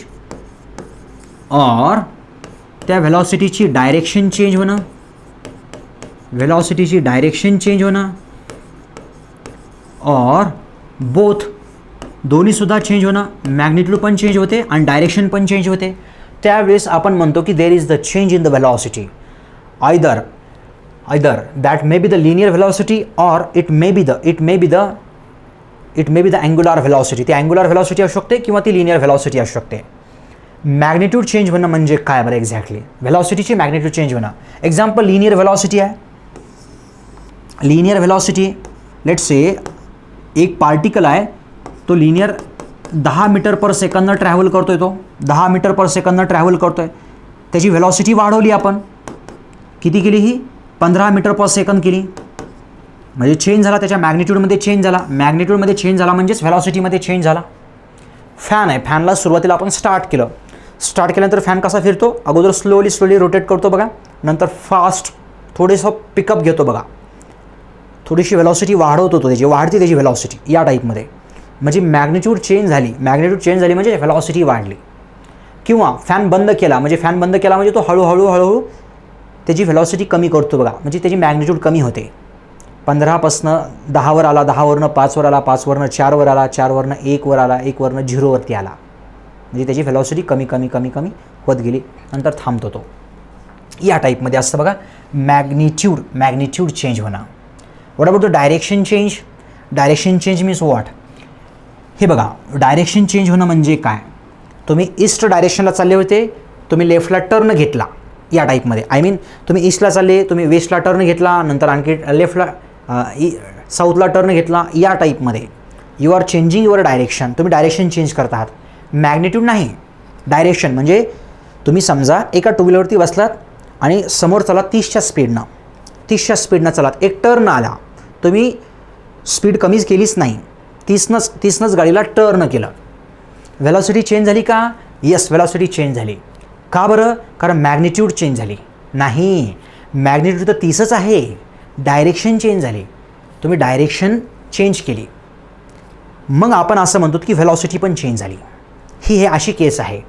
Speaker 1: और त्या व्हेलॉसिटीची डायरेक्शन चेंज होणं, व्हेलॉसिटीची डायरेक्शन चेंज होणं, और बोथ दोन्हीसुद्धा चेंज होणं, मॅग्निट्यूड पण चेंज होते आणि डायरेक्शन पण चेंज होते. त्यावेळेस आपण म्हणतो की there is the change in the velocity. Either that may be the linear velocity or it may be the angular velocity. ती अँग्युलर व्हेलॉसिटी असू शकते किंवा ती लिनियर व्हेलॉसिटी असू शकते. मॅग्निट्यूड चेंज होणं म्हणजे काय बरं एक्झॅक्टली, व्हेलॉसिटीची मॅग्निट्यूड चेंज होणं. एक्झाम्पल लिनियर व्हेलॉसिटी आहे. लिनियर व्हेलॉसिटी लेट्स से एक पार्टिकल आहे, तो लिनियर 10 मीटर पर सेकंदनं ट्रॅव्हल करतोय, तो 10 मीटर पर सेकंदनं ट्रॅव्हल करतोय. त्याची व्हेलॉसिटी वाढवली आपण, किती केली ही, 15 मीटर पर सेकंद केली. म्हणजे चेंज झाला, त्याच्या मॅग्निट्यूडमध्ये चेंज झाला. मॅग्निट्यूडमध्ये चेंज झाला म्हणजेच व्हेलॉसिटीमध्ये चेंज झाला. फॅन आहे, फॅनला सुरुवातीला आपण स्टार्ट केल्यानंतर फॅन कसा फिरतो, अगोदर स्लोली रोटेट करतो बघा, नंतर फास्ट थोडंसं पिकअप घेतो बघा, थोडीशी व्हेलॉसिटी वाढवतो तो, वाढते त्याची व्हेलॉसिटी या टाईपमध्ये. म्हणजे मॅग्निट्यूड चेंज झाली म्हणजे व्हेलॉसिटी वाढली. किंवा फॅन बंद केला म्हणजे तो हळूहळू त्याची व्हेलॉसिटी कमी करतो बघा, म्हणजे त्याची मॅग्निट्यूड कमी होते. 15पासनं 10वर आला, 10वरनं 5वर आला, 5वरनं 4वर आला, 4वरनं 1वर आला, 1वरनं 0वरती आला. म्हणजे त्याची व्हेलॉसिटी कमी होत गेली, नंतर थांबतो तो. या टाईपमध्ये असतं बघा मॅग्निट्यूड चेंज होणं. What about the direction change. Direction change means what. हे बघा डायरेक्शन चेंज होणं म्हणजे काय, तुम्ही ईस्ट डायरेक्शनला चालले होते, तुम्ही लेफ्टला टर्न घेतला या टाईपमध्ये. आय मीन तुम्ही ईस्टला चालले, तुम्ही वेस्टला टर्न घेतला, नंतर आणखी लेफ्टला साऊथला टर्न घेतला. या टाईपमध्ये you are changing your direction. तुम्ही डायरेक्शन चेंज करत आहात, मॅग्निट्यूड नाही, डायरेक्शन. म्हणजे तुम्ही समजा एका टू व्हीलरवरती बसलात आणि समोर चला 30च्या स्पीडनं चलात, एक टर्न आला, तुम्ही स्पीड कमीच केलीच नाही, 30नंच गाडीला टर्न केलं. व्हेलॉसिटी चेंज झाली का, येस व्हेलॉसिटी चेंज झाली. का बरं, कारण मॅग्निट्यूड चेंज झाली नाही. मॅग्निट्यूड तर 30च आहे, डायरेक्शन चेंज झाली, तुम्ही डायरेक्शन चेंज केली, मग आपण असं म्हणतो की व्हेलॉसिटी पण चेंज झाली. ही अशी केस आहे.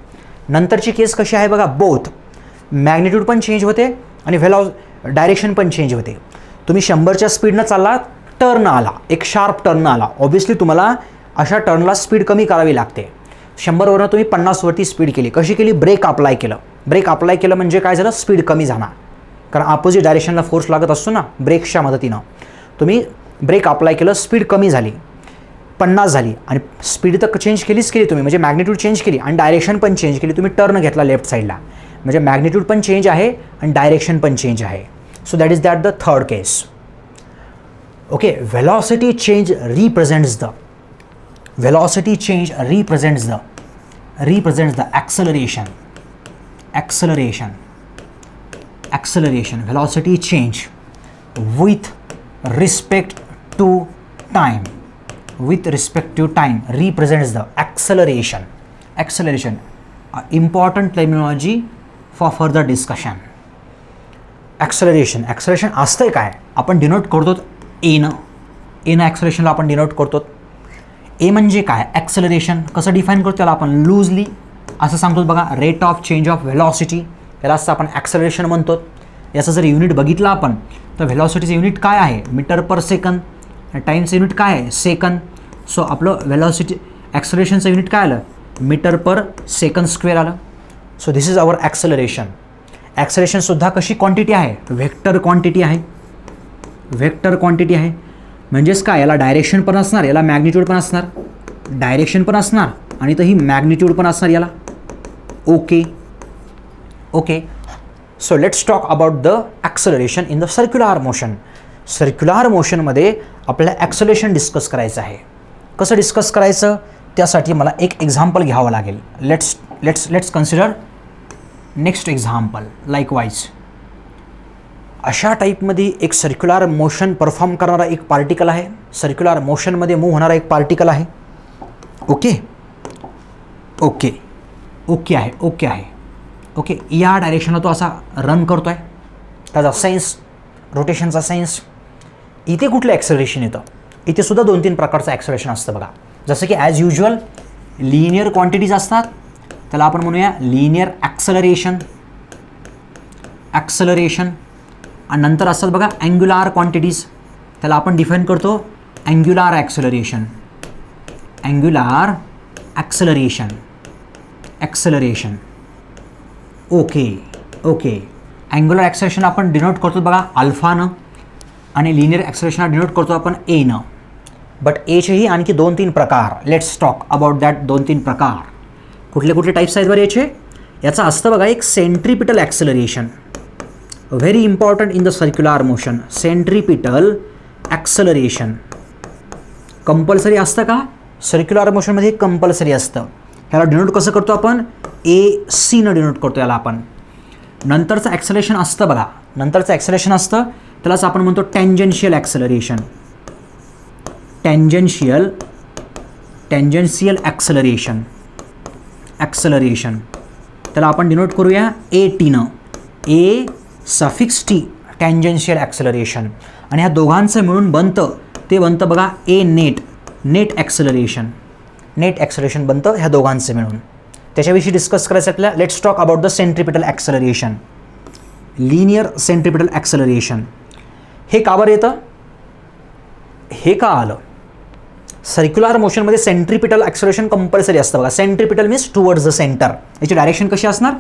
Speaker 1: नंतरची केस कशी आहे बघा, बोथ मॅग्निट्यूड पण चेंज होते आणि डायरेक्शन पण चेंज होते. तुम्ही 100च्या स्पीडनं चाललात, टर्न आला, एक शार्प टर्न आला, ऑब्व्हियसली तुम्हाला अशा टर्नला स्पीड कमी करावी लागते. 100वरनं तुम्ही 50वरती स्पीड केली, कशी केली, ब्रेक अप्लाय केलं म्हणजे काय झालं, स्पीड कमी झाला, कारण अपोजिट डायरेक्शनला फोर्स लागत असतो ना ब्रेकच्या मदतीनं. तुम्ही ब्रेक अप्लाय केलं, स्पीड कमी झाली, 50 झाली, आणि स्पीड तर चेंज केलीच तुम्ही, म्हणजे मॅग्निट्यूड चेंज केली आणि डायरेक्शन पण चेंज केली. तुम्ही टर्न घेतला लेफ्ट साईडला, म्हणजे मॅग्निट्यूड पण चेंज आहे आणि डायरेक्शन पण चेंज आहे. So that is the third case. Okay, velocity change represents the acceleration. Velocity change with respect to time represents the acceleration. Important terminology for further discussion. acceleration असतंय काय, आपण denote करतो N ॲक्सलेरेशनला आपण denote करतो. ए म्हणजे काय, acceleration. कसं define करतो त्याला आपण लूजली असं सांगतो बघा, rate of change of velocity, यालाच आपण ॲक्सेलरेशन म्हणतो. याचं जर युनिट बघितलं आपण तर व्हेलॉसिटीचं युनिट काय आहे, मीटर पर सेकंद. टाईमचं युनिट काय आहे, सेकंद. सो आपलं व्हेलॉसिटी ॲक्सेलरेशनचं युनिट काय आलं, मीटर पर सेकंद स्क्वेअर आलं. So this is our acceleration. ॲक्सेलरेशनसुद्धा कशी क्वांटिटी आहे, व्हेक्टर क्वांटिटी आहे. व्हेक्टर क्वांटिटी आहे म्हणजेच काय, याला डायरेक्शन पण असणार, याला मॅग्निट्यूड पण असणार. डायरेक्शन पण असणार आणि तर ही मॅग्निट्यूड पण असणार याला. Okay okay. So let's talk about the acceleration in the circular motion. Circular मोशनमध्ये आपल्याला ॲक्सेलरेशन डिस्कस करायचं आहे. कसं डिस्कस करायचं, त्यासाठी मला एक एक्झाम्पल घ्यावं लागेल. Let's consider next example. Likewise अशा टाईपमध्ये एक सर्क्युलर मोशन परफॉर्म करणारा एक पार्टिकल आहे, सर्क्युलर मोशनमध्ये मूव्ह होणारा एक पार्टिकल आहे. ओके ओके ओके आहे, ओके आहे, ओके. या डायरेक्शनला तो असा रन करतो आहे, त्याचा सेन्स, रोटेशनचा सेन्स. इथे कुठलं ॲक्सेलरेशन येतं, इथे सुद्धा 2-3 प्रकारचं ॲक्सेलरेशन असतं बघा. जसं की ॲज युज्युअल लिनियर क्वांटिटीज असतात, त्याला आपण म्हणूया लिनियर ॲक्सेलरेशन. ॲक्सेलरेशन. आणि नंतर असतात बघा अँग्युलर क्वांटिटीज, त्याला आपण डिफाईन करतो angular acceleration. Angular acceleration. Acceleration. Okay okay. Angular acceleration आपण डिनोट करतो बघा अल्फानं आणि लिनियर ॲक्सेलरेशनला डिनोट करतो आपण एनं. बट एचेही आणखी 2-3 प्रकार. लेट्स टॉक अबाउट दॅट 2-3 प्रकार. कुठले कुठले टाईप्स आहेत बरं याचे. याचं असतं बघा एक centripetal acceleration, very important in the circular motion. Centripetal acceleration compulsory असतं का, सर्क्युलर मोशनमध्ये कंपल्सरी असतं. ह्याला डिनोट कसं करतो आपण, AC-नं डिनोट करतो याला आपण. नंतरचं ॲक्सेलरेशन असतं बघा, नंतरचं ॲक्सेलरेशन असतं त्यालाच आपण म्हणतो tangential acceleration. Tangential acceleration. Acceleration त्याला आपण डिनोट करूया AT-नं. A suffix T, tangential acceleration. आणि ह्या दोघांचं मिळून बनतं ते बनतं बघा A net. Net acceleration. Net acceleration बनतं ह्या दोघांचं मिळून. त्याच्याविषयी डिस्कस करायचं आपल्याला. Let's talk about the centripetal acceleration. Linear centripetal acceleration. हे का बरं येतं, हे का आलं, सर्क्युलर मोशनमध्ये सेंट्रिपिटल ॲक्सेलरेशन कंपल्सरी असतं बघा. Centripetal means towards the centre. याची डायरेक्शन कशी असणार,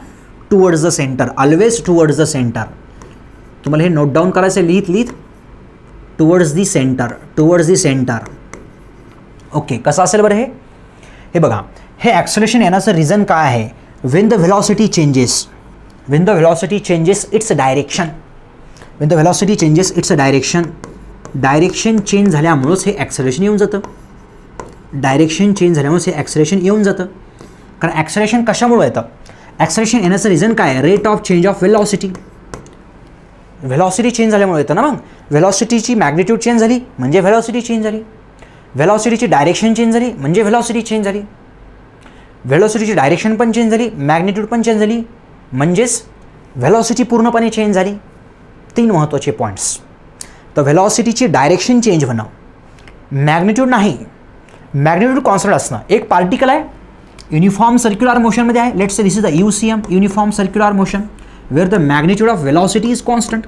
Speaker 1: towards the centre, always towards the centre. तुम्हाला हे नोट डाऊन करायचं आहे लिहित towards the centre, towards the centre. Okay. कसं असेल बरं हे बघा, हे ॲक्सेलरेशन येण्याचं रिझन काय आहे, when the velocity changes. When the velocity changes its direction. When the velocity changes its direction. Direction change झाल्यामुळंच हे ॲक्सेलरेशन येऊन जातं. डायरेक्शन चेंज झाल्यामुळेच हे ॲक्सेलरेशन येऊन जातं. कारण ॲक्सेलरेशन कशामुळे येतं, ॲक्सेलरेशन येण्याचं रिझन काय आहे, rate of change of velocity. Velocity change झाल्यामुळे येतं ना. मग व्हेलॉसिटीची मॅग्निट्यूड चेंज झाली म्हणजे व्हेलॉसिटी चेंज झाली. व्हेलॉसिटीची डायरेक्शन चेंज झाली म्हणजे व्हेलॉसिटी चेंज झाली. व्हेलॉसिटीची डायरेक्शन पण चेंज झाली, मॅग्निट्यूड पण चेंज झाली, म्हणजेच व्हेलॉसिटी पूर्णपणे चेंज झाली. 3 महत्त्वाचे पॉईंट्स. तर व्हेलॉसिटीची डायरेक्शन चेंज होणं, मॅग्निट्यूड नाही, मॅग्निट्यूड कॉन्स्टंट असणं. एक पार्टिकल आहे युनिफॉर्म सर्क्युलर मोशनमध्ये आहे, let's say this is the UCM, uniform circular motion, where the magnitude of velocity is constant.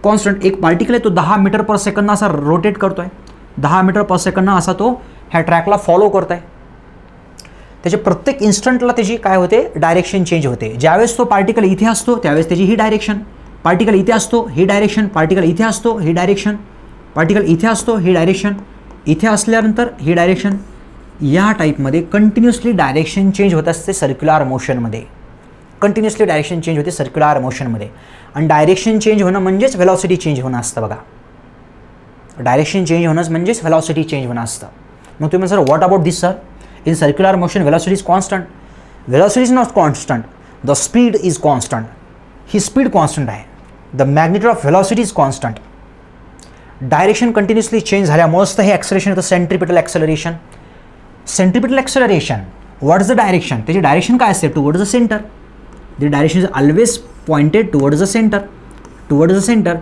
Speaker 1: Constant एक पार्टिकल आहे, तो 10 मीटर पर सेकंदनं असा रोटेट करतो आहे, 10 मीटर पर सेकंदनं असा तो ह्या ट्रॅकला फॉलो करत आहे. त्याच्या प्रत्येक इन्स्टंटला त्याची काय होते, डायरेक्शन चेंज होते. ज्यावेळेस तो पार्टिकल इथे असतो त्यावेळेस त्याची ही डायरेक्शन, पार्टिकल इथे असतो ही डायरेक्शन, पार्टिकल इथे असतो ही डायरेक्शन, पार्टिकल इथे असतो ही डायरेक्शन, इथे असल्यानंतर ही डायरेक्शन. या टाईपमध्ये कंटिन्युअसली डायरेक्शन चेंज होत असते सर्क्युलर मोशनमध्ये. कंटिन्युअसली डायरेक्शन चेंज होते सर्क्युलर मोशनमध्ये. आणि डायरेक्शन चेंज होणं म्हणजेच व्हेलॉसिटी चेंज होणं असतं बघा. डायरेक्शन चेंज होणंच म्हणजेच व्हेलॉसिटी चेंज होणं असतं. मग तुम्ही sir what about this sir, in circular motion velocity is constant. Velocity is not constant, the speed is constant. ही स्पीड कॉन्स्टंट आहे, the magnitude of velocity is constant. Direction continuously change झाल्यामुळेच तर हे acceleration येतं centripetal acceleration. Centripetal acceleration, what is the direction, त्याची direction काय असते, towards the centre. The direction is always pointed towards the centre. Towards the centre.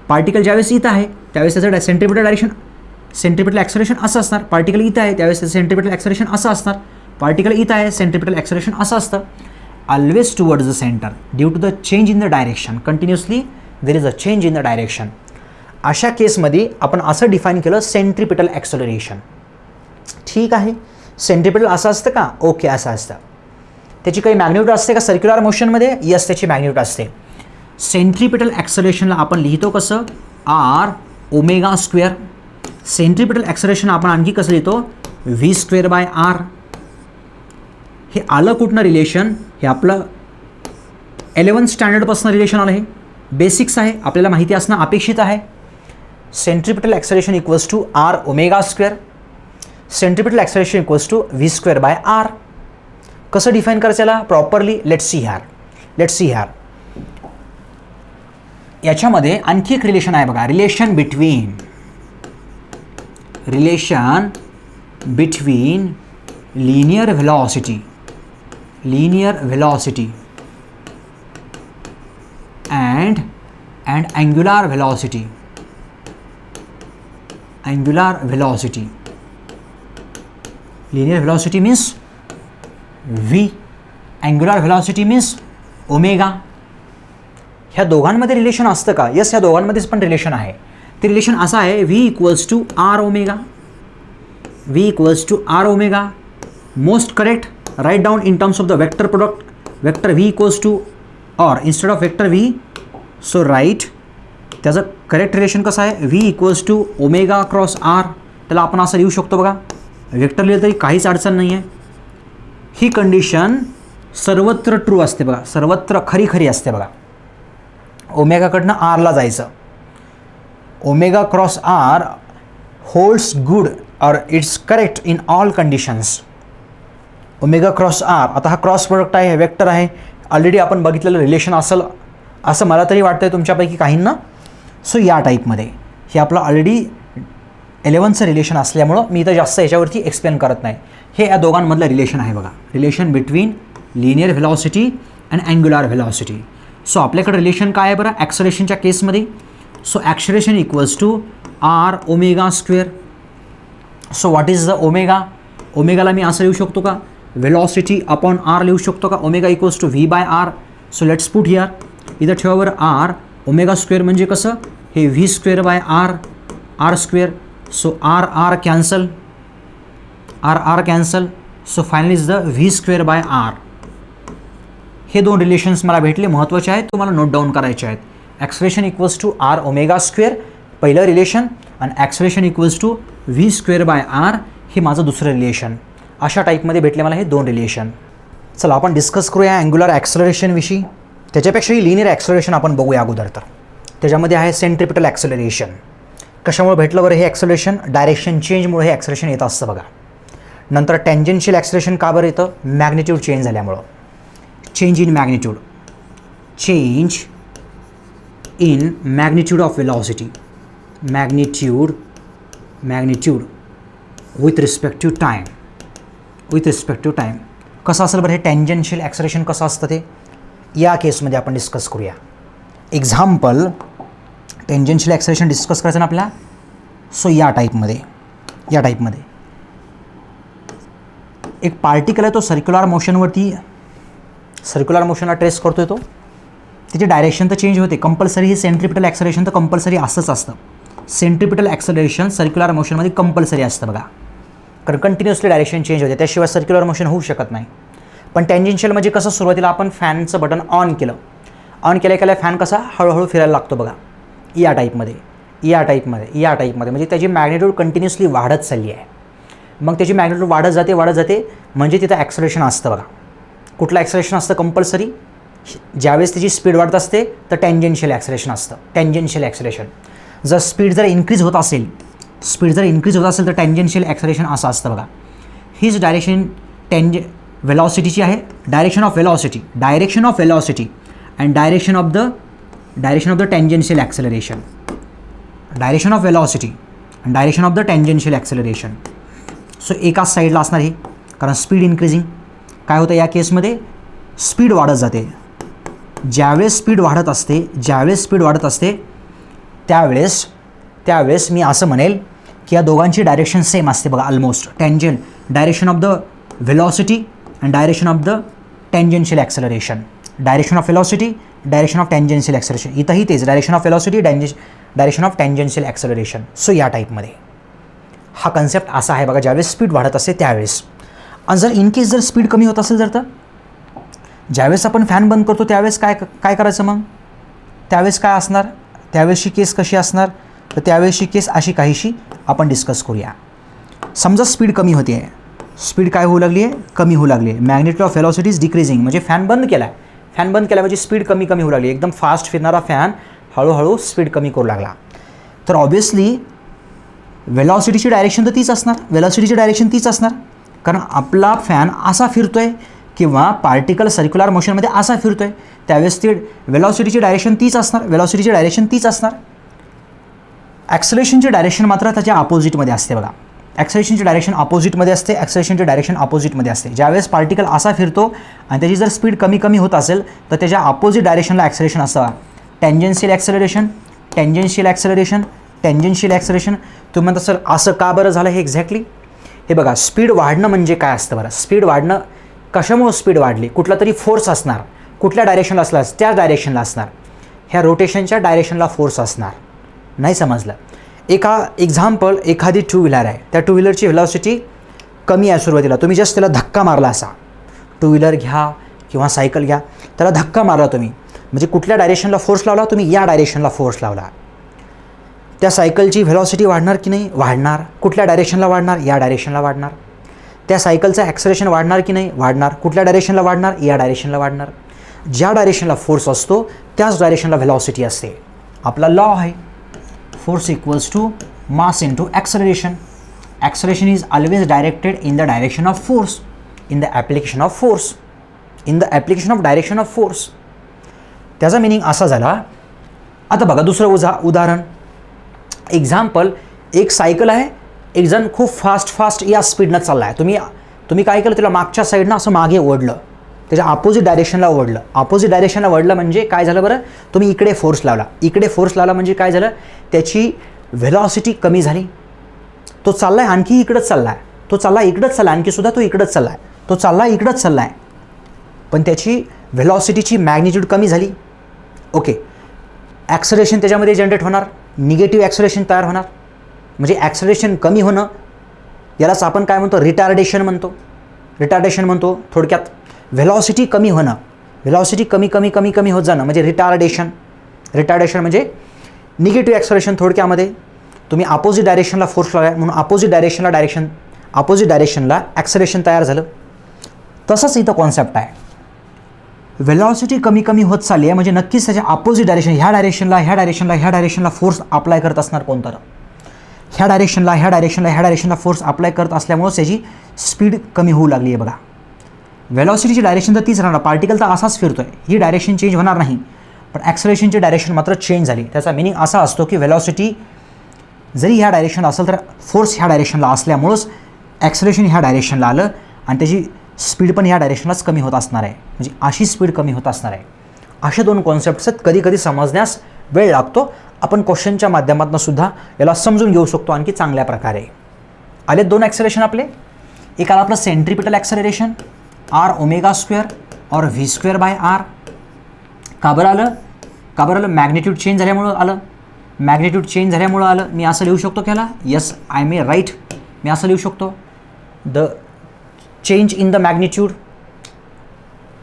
Speaker 1: Particle ज्यावेळेस इथं आहे त्यावेळेस त्याचं सेंट्रिपिटल डायरेक्शन सेंट्रिपिटल ॲक्सलरेशन असं असणार, पार्टिकल इथं आहे त्यावेळेस सेंट्रिपिटल ॲक्सलरेशन असं असणार, पार्टिकल इथं आहे सेंट्रिपिटल ॲक्सलरेशन असं असतं. Always towards the centre due to the change in the direction, continuously there is a change in the direction. अशा केसमध्ये आपण असं डिफाईन केलं सेंट्रिपिटल ॲक्सलरेशन. ठीक आहे, सेंट्रिपिटल असं असतं का? ओके, असं असतं. त्याची काही मॅग्निट्यूड असते का सर्क्युलर मोशनमध्ये? यस, त्याची मॅग्निट्यूड असते. सेंट्रिपिटल ॲक्सलरेशनला आपण लिहितो कसं? R omega square. Centripetal acceleration आपण आणखी कसं लिहितो? V square by R. हे आलं कुठनं रिलेशन? हे आपलं 11th स्टँडर्डपासून रिलेशन आलं. हे बेसिक्स आहे, आपल्याला माहिती असणं अपेक्षित आहे. Centripetal acceleration equals to R omega square. Centripetal acceleration equals to V square by R. कसं डिफाईन करायचं याला प्रॉपरली? Let's see ह्यार. याच्यामध्ये आणखी एक रिलेशन आहे बघा, relation between linear velocity and angular velocity. Linear velocity means v, angular velocity means omega. ह्या दोघांमध्ये रिलेशन असतं का? यस, ह्या दोघांमध्येच पण रिलेशन आहे. ते रिलेशन असं आहे, v equals to R omega. Most correct. Write down in terms of the vector product. Vector v equals to or instead of vector v, so write त्याचं करेक्ट रिलेशन कसं आहे? v equals to omega cross R. त्याला आपण असं लिहू शकतो बघा, vector लिहिलं तरी काहीच अडचण नाही आहे. ही कंडिशन सर्वत्र ट्रू असते बघा, सर्वत्र खरी असते बघा. ओमेगाकडनं आरला जायचं. Omega cross R holds good or its correct in all conditions. Omega cross R. आता हा क्रॉस प्रोडक्ट आहे, वेक्टर आहे, ऑलरेडी आपण बघितलेलं रिलेशन असेल असं मला तरी वाटतं आहे तुमच्यापैकी काहींना. सो या टाईपमध्ये हे आपलं ऑलरेडी 11th रिलेशन असल्यामुळं मी इथं जास्त याच्यावरती एक्सप्लेन करत नाही. हे या दोघांमधलं रिलेशन आहे बघा, relation between linear velocity and angular velocity. So आपल्याकडे रिलेशन काय आहे बरं ॲक्सलरेशनच्या केसमध्ये? So acceleration equals to R omega square. So what is the omega? ओमेगाला मी असं लिहू शकतो का? व्हेलॉसिटी अपॉन आर लिहू शकतो का? Omega equals to V by R. So let's put here. इथं ठेवा बरं आर. ओमेगा स्क्वेअर म्हणजे कसं? हे V square by R square. So R cancel. So finally is the V square by R. हे दोन रिलेशन्स मला भेटले, महत्त्वाचे आहेत, तुम्हाला नोट डाऊन करायचे आहेत. Acceleration equals to R omega square पहिलं रिलेशन आणि acceleration equals to V square by R हे माझं दुसरं रिलेशन. अशा टाईपमध्ये भेटले मला हे दोन रिलेशन. चला आपण डिस्कस करूया अँग्युलर ॲक्सलरेशनविषयी. त्याच्यापेक्षाही लिनियर ॲक्सलरेशन आपण बघूया अगोदर. तर त्याच्यामध्ये आहे सेंट्रिपिटल ॲक्सलरेशन. कशामुळे भेटलं बरं हे ॲक्सलरेशन? डायरेक्शन चेंजमुळे हे ॲक्सलरेशन येतं असतं बघा. नंतर टँजेन्शियल ॲक्सलरेशन का बरं येतं? मॅग्निट्यूड चेंज झाल्यामुळं. Change in magnitude of velocity. Magnitude with respect to time. कसं असेल बरं हे टँजेन्शियल ॲक्सलरेशन कसं असतं ते या केसमध्ये आपण डिस्कस करूया. एक्झाम्पल टँजेन्शियल ॲक्सलरेशन डिस्कस करायचं ना आपल्याला. सो या टाईपमध्ये एक पार्टिकल आहे, तो सर्क्युलर मोशनला ट्रेस करतोय. तो त्याची डायरेक्शन तर चेंज होते कंपल्सरी. ही सेंट्रिपिटल ॲक्सलरेशन तर कंपल्सरी असंच असतं. सेंट्रिपिटल ॲक्सलरेशन सर्क्युलर मोशनमध्ये कंपल्सरी असतं बघा, कारण कंटिन्युअसली डायरेक्शन चेंज होते, त्याशिवाय सर्क्युलर मोशन होऊ शकत नाही. पण टँजेन्शियल म्हणजे कसं? सुरुवातीला आपण फॅनचं बटन ऑन केलं फॅन कसा हळूहळू फिरायला लागतो बघा. या टाईपमध्ये म्हणजे त्याची मॅग्निट्यूड कंटिन्युअसली वाढत चालली आहे. मग त्याची मॅग्निट्यूड वाढत जाते म्हणजे तिथं ॲक्सलरेशन असतं बघा. कुठलं ॲक्सलरेशन असतं कंपल्सरी? ज्यावेळेस त्याची स्पीड वाढत असते तर टँजेन्शियल ॲक्सलरेशन असतं. टँजेन्शियल ॲक्सलरेशन जर स्पीड जर इन्क्रीज होत असेल तर टँजेन्शियल ॲक्सलरेशन असं असतं बघा. हीच डायरेक्शन वेलॉसिटीची आहे. Direction of velocity and direction of the tangential acceleration. Direction of velocity and direction of the tangential acceleration. So एकाच साईडला असणार हे, कारण स्पीड इन्क्रीजिंग. काय होतं या केसमध्ये? स्पीड वाढत जाते. ज्यावेळेस स्पीड वाढत असते त्यावेळेस मी असं म्हणेल की या दोघांची डायरेक्शन सेम असते बघा almost. Tangent direction of the velocity and direction of the tangential acceleration. Direction of velocity, direction of tangential acceleration. इथंही तेच direction of velocity, direction of tangential acceleration. So या टाईपमध्ये हा कन्सेप्ट असा आहे बघा, ज्यावेळेस स्पीड वाढत असते त्यावेळेस. आणि जर इन केस जर स्पीड कमी होत असेल तर ज्यावेळेस आपण फॅन बंद करतो त्यावेळेस काय करायचं मग? त्यावेळेस काय असणार? त्यावेळेसची केस कशी असणार? तर त्यावेळेसची केस अशी काहीशी आपण डिस्कस करूया. समजा स्पीड कमी होते आहे, स्पीड काय होऊ लागली आहे? कमी होऊ लागली आहे. Magnitude of velocity is decreasing, म्हणजे फॅन बंद केला आहे. फॅन बंद केला म्हणजे स्पीड कमी कमी होऊ लागली. एकदम फास्ट फिरणारा फॅन हळूहळू स्पीड कमी करू लागला. तर ऑब्वियसली व्हेलॉसिटीची डायरेक्शन तर तीच असणार, व्हेलॉसिटीची डायरेक्शन तीच असणार, कारण आपला फॅन असा फिरतो आहे किंवा पार्टिकल सर्क्युलर मोशनमध्ये असा फिरतो आहे, त्यावेळेस ती व्हेलॉसिटीची डायरेक्शन तीच असणार, व्हेलॉसिटीची डायरेक्शन तीच असणार. ॲक्सेलरेशनची डायरेक्शन मात्र त्याच्या अपोजिटमध्ये असते बघा. ॲक्सेलरेशनची डायरेक्शन अपोजिटमध्ये असते, ॲक्सेलरेशनची डायरेक्शन अपोजिटमध्ये असते. ज्यावेळेस पार्टिकल असा फिरतो आणि त्याची जर स्पीड कमी कमी होत असेल तर त्याच्या अपोजिट डायरेक्शनला ॲक्सेलरेशन असतं. Tangential acceleration, tangential acceleration, tangential acceleration. तुम्ही म्हणता सर असं का बरं झालं हे एक्झॅक्टली? हे बघा, स्पीड वाढणं म्हणजे काय असतं बरं? स्पीड वाढणं कशामुळे स्पीड वाढली? कुठला तरी फोर्स असणार, कुठल्या डायरेक्शनला असणार? त्या डायरेक्शनला असणार, ह्या रोटेशनच्या डायरेक्शनला फोर्स असणार. नाही समजलं? एक्झाम्पल, एखादी टू व्हीलर आहे, त्या टू व्हीलरची व्हेलॉसिटी कमी आहे सुरुवातीला, तुम्ही जस्ट त्याला धक्का मारला असा, टू व्हीलर घ्या किंवा सायकल घ्या, त्याला धक्का मारला तुम्ही, म्हणजे कुठल्या डायरेक्शनला फोर्स लावला? तुम्ही या डायरेक्शनला फोर्स लावला. त्या सायकलची व्हेलॉसिटी वाढणार की नाही? वाढणार. कुठल्या डायरेक्शनला वाढणार? या डायरेक्शनला वाढणार. त्या सायकलचं ॲक्सेलरेशन वाढणार की नाही? वाढणार. कुठल्या डायरेक्शनला वाढणार? या डायरेक्शनला वाढणार. ज्या डायरेक्शनला फोर्स असतो त्याच डायरेक्शनला व्हेलॉसिटी असते. आपला लॉ आहे, force equals to mass into acceleration. Acceleration is always directed in the direction of force, in the application of force, in the application of direction of force. त्याचा मिनिंग असा झाला. आता बघा दुसरं उदाहरण, एक्झाम्पल, एक सायकल आहे, एक जण खूप फास्ट या स्पीडनं चालला आहे. तुम्ही काय केलं? त्याला मागच्या साईडनं असं मागे ओढलं, त्याच्या अपोजिट डायरेक्शनला ओढलं. अपोजिट डायरेक्शनला ओढलं म्हणजे काय झालं बरं? तुम्ही इकडे फोर्स लावला. इकडे फोर्स लावला म्हणजे काय झालं? त्याची व्हेलॉसिटी कमी झाली. तो चालला आहे आणखी इकडंच चालला आहे, तो चालला इकडंच चालला, आणखी सुद्धा तो इकडंच चालला आहे, तो चालला इकडंच चालला आहे, पण त्याची व्हेलॉसिटीची मॅग्निट्यूड कमी झाली. ओके, ॲक्सेलरेशन त्याच्यामध्ये जनरेट होणार, निगेटिव्ह ॲक्सेलरेशन तयार होणार. म्हणजे ॲक्सेलरेशन कमी होणं, यालाच आपण काय म्हणतो? रिटार्डेशन म्हणतो. रिटार्डेशन म्हणतो थोडक्यात. व्हेलॉसिटी कमी होणं, व्हेलॉसिटी कमी कमी कमी कमी होत जाणं म्हणजे रिटार्डेशन. रिटार्डेशन म्हणजे निगेटिव्ह ॲक्सेलरेशन. थोडक्यामध्ये तुम्ही अपोजिट डायरेक्शनला फोर्स लावला म्हणून अपोजिट डायरेक्शनला ॲक्सेलरेशन तयार झालं. तसंच इथं कॉन्सेप्ट आहे. व्हेलॉसिटी कमी कमी होत चालली आहे म्हणजे नक्कीच त्याच्या अपोजिट डायरेक्शन, ह्या डायरेक्शनला फोर्स अप्लाय करत असणार कोणतं? ह्या डायरेक्शनला फोर्स अप्लाय करत असल्यामुळं त्याची स्पीड कमी होऊ लागली आहे बघा. व्हेलॉसिटीची डायरेक्शन तर तीच राहणार, पार्टिकल तर असाच फिरतोय, ही डायरेक्शन चेंज होणार नाही, पण ॲक्सेलरेशनची डायरेक्शन मात्र चेंज झाली. त्याचा मिनिंग असा असतो की व्हेलॉसिटी जरी ह्या डायरेक्शनला असेल तर फोर्स ह्या डायरेक्शनला असल्यामुळंच ॲक्सेलरेशन ह्या डायरेक्शनला आलं आणि त्याची स्पीड पण ह्या डायरेक्शनलाच कमी होत असणार आहे, म्हणजे अशी स्पीड कमी होत असणार आहे. असे दोन कॉन्सेप्ट्स आहेत, कधी कधी समजण्यास वेळ लागतो. आपण क्वेश्चनच्या माध्यमातून सुद्धा याला समजून घेऊ शकतो आणखी चांगल्या प्रकारे. आले दोन ॲक्सेलरेशन आपले. एक आलं आपलं सेंट्रिपिटल ॲक्सेलरेशन, r⍵² और v²/r. का बरं आलं? मॅग्निट्यूड चेंज झाल्यामुळं आलं. मॅग्निट्यूड चेंज झाल्यामुळं आलं. मी असं लिहू शकतो त्याला, येस आय मे राईट, मी असं लिहू शकतो, the change in the magnitude.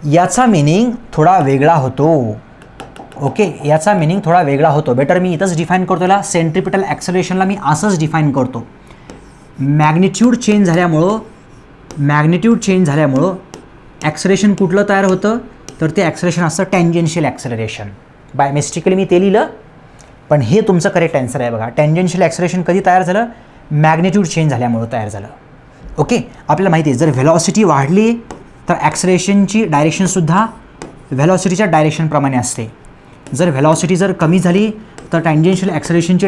Speaker 1: याचा मिनिंग थोडा वेगळा होतो. ओके, याचा मिनिंग थोडा वेगळा होतो. बेटर मी इथंच डिफाईन करतो याला. सेंट्रिपिटल ॲक्सेलरेशनला मी असंच डिफाईन करतो. मॅग्निट्यूड चेंज झाल्यामुळं ॲक्सेलरेशन कुठलं तयार होतं? तर ते ॲक्सेलरेशन असतं टँजेन्शियल ॲक्सेलरेशन. बाय मिस्टेकली मी ते लिहिलं, पण हे तुमचं करेक्ट आन्सर आहे बघा. टँजेन्शियल ॲक्सेलरेशन कधी तयार झालं? मॅग्निट्यूड चेंज झाल्यामुळं तयार झालं. ओके, आपल्याला माहिती आहे जर व्हेलॉसिटी वाढली तर ॲक्सेलरेशनची डायरेक्शनसुद्धा व्हेलॉसिटीच्या डायरेक्शनप्रमाणे असते. जर व्हेलॉसिटी जर कमी झाली तर टँजेन्शियल ॲक्सेलरेशनची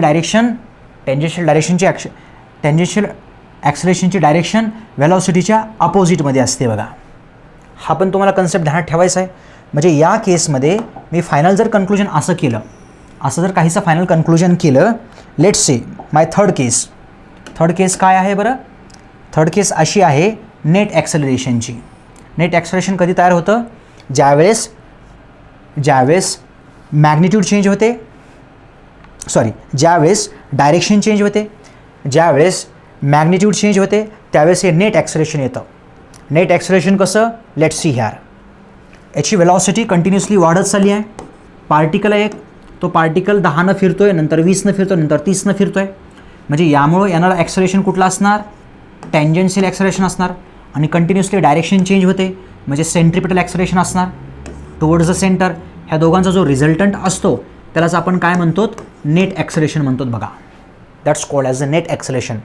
Speaker 1: डायरेक्शन व्हेलॉसिटीच्या अपोजिटमध्ये असते बघा. हा पण तुम्हाला कन्सेप्ट ध्यानात ठेवायचा आहे. म्हणजे या केसमध्ये मी फायनल जर कन्क्लुजन असं जर काहीचं फायनल कन्क्लुजन केलं, let's say my third case, third case काय आहे बरं? थर्ड केस अशी आहे नेट ॲक्सेलरेशनची. नेट ॲक्सेलरेशन कधी तयार होतं? ज्यावेळेस मॅग्निट्यूड चेंज होते, ज्यावेळेस डायरेक्शन चेंज होते, ज्यावेळेस मॅग्निट्यूड चेंज होते त्यावेळेस हे नेट ॲक्सेलरेशन येतं. नेट ॲक्सेलरेशन कसं? लेट्स सी ह्यार. याची वेलॉसिटी कंटिन्युअसली वाढत चालली आहे. पार्टिकल आहे एक, तो पार्टिकल 10 फिरतो आहे, नंतर 20 फिरतो आहे, नंतर 30 फिरतो आहे. म्हणजे यामुळं येणारं ॲक्सेलरेशन कुठलं असणार? टँजन्शियल ॲक्सेलरेशन असणार. आणि कंटिन्युअसली डायरेक्शन चेंज होते म्हणजे सेंट्रिपिटल ॲक्सेलरेशन असणार टुवर्ड्स द सेंटर. ह्या दोघांचा जो रिझल्टंट असतो त्यालाच आपण काय म्हणतो? नेट ॲक्सेलरेशन म्हणतो बघा. That's called as a net acceleration.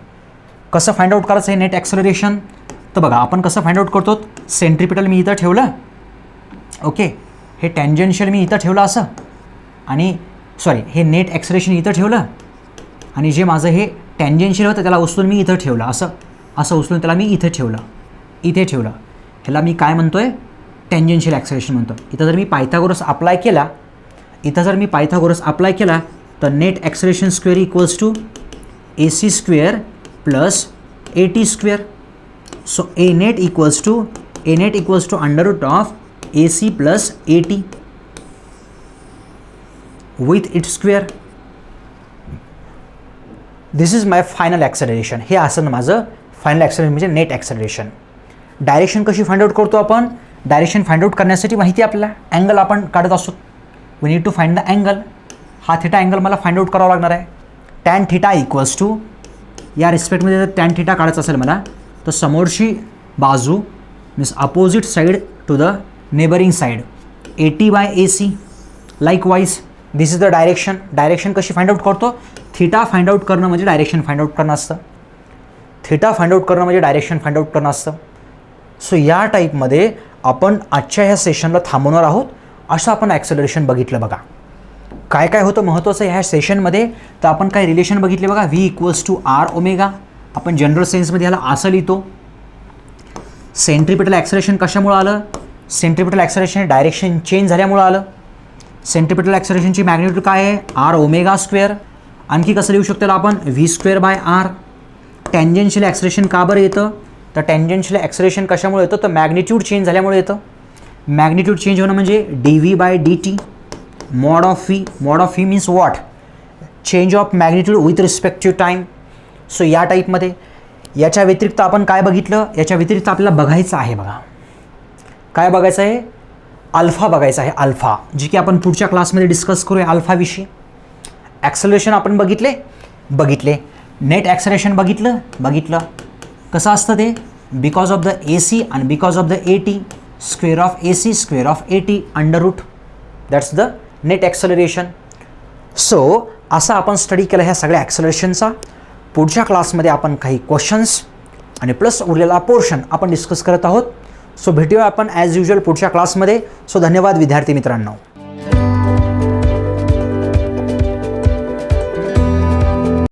Speaker 1: कसं फाइंड आउट करायचं हे नेट ॲक्सेलरेशन? तर बघा आपण कसं फाइंड आउट करतो? सेंट्रिपिटल मी इथं ठेवलं, ओके, हे टँजन्शियल मी इथं ठेवलं असं, आणि हे नेट ॲक्सेलरेशन इथं ठेवलं, आणि जे माझं हे टँजन्शियल होतं त्याला उचलून मी इथं ठेवलं असं उचलून त्याला मी इथे ठेवलं. ह्याला मी काय म्हणतो आहे? टँजन्शियल ॲक्सेलरेशन म्हणतो. इथं जर मी पायथागोरस अप्लाय केला तर net acceleration square equals to AC square plus AT square. So A net equals to under root of AC plus AT with its square. This is my final acceleration. हे असं माझं final acceleration म्हणजे net acceleration. Direction कशी find out करतो आपण? Direction find out करण्यासाठी माहिती आहे आपल्याला अँगल आपण काढत असतो. We need to find the angle. हा थिटा अँगल मला फाइंड आउट करावा लागणार आहे. टॅन थिटा इक्वल्स टू, या रिस्पेक्टमध्ये जर टॅन थिटा काढायचं असेल मला, तर समोरची बाजू means opposite side to the neighbouring side AT/AC. Likewise this is the direction. Direction कशी फाइंड आउट करतो? थिटा फाइंड आउट करणं म्हणजे डायरेक्शन फाइंड आउट करणं असतं. सो या टाईपमध्ये आपण आजच्या ह्या सेशनला थांबवणार आहोत. असं आपण ॲक्सेलरेशन बघितलं बघा. काय काय होतं महत्त्वाचं ह्या सेशनमध्ये? तर आपण काय रिलेशन बघितले बघा. V = R⍵. आपण जनरल सेन्समध्ये ह्याला असं लिहितो. सेंट्रिपिटल ॲक्सेलरेशन कशामुळं आलं? सेंट्रिपिटल ॲक्सेलरेशन डायरेक्शन चेंज झाल्यामुळं आलं. सेंट्रिपिटल ॲक्सेलरेशनची मॅग्निट्यूड काय आहे? R⍵². आणखी कसं लिहू शकतो आपण? V²/R. टँजन्शियल ॲक्सेलरेशन का बरं येतं? तर टँजन्शियल ॲक्सेलरेशन कशामुळे येतं? तर मॅग्निट्यूड चेंज झाल्यामुळे येतं. मॅग्निट्यूड चेंज होणं म्हणजे dV/dt. Mod of V means what? Change of magnitude with respect to time. So या टाईपमध्ये याच्या व्यतिरिक्त आपण काय बघितलं? याच्या व्यतिरिक्त आपल्याला बघायचं आहे बघा. काय बघायचं आहे? अल्फा बघायचा आहे. अल्फा, जी की आपण पुढच्या क्लासमध्ये डिस्कस करूया अल्फाविषयी. ॲक्सेलरेशन आपण बघितले. नेट ॲक्सेलरेशन बघितलं. कसं असतं ते? बिकॉज ऑफ द AC आणि because of the AT. Square of AC square of AT under root. That's the net acceleration. So असं आपण स्टडी केलं ह्या सगळ्या ॲक्सेलरेशनचा. पुढच्या क्लासमध्ये आपण काही क्वेश्चन्स आणि प्लस उरलेला पोर्शन आपण डिस्कस करत आहोत. सो भेटूया आपण ॲज युजल पुढच्या क्लासमध्ये. सो धन्यवाद विद्यार्थी मित्रांनो.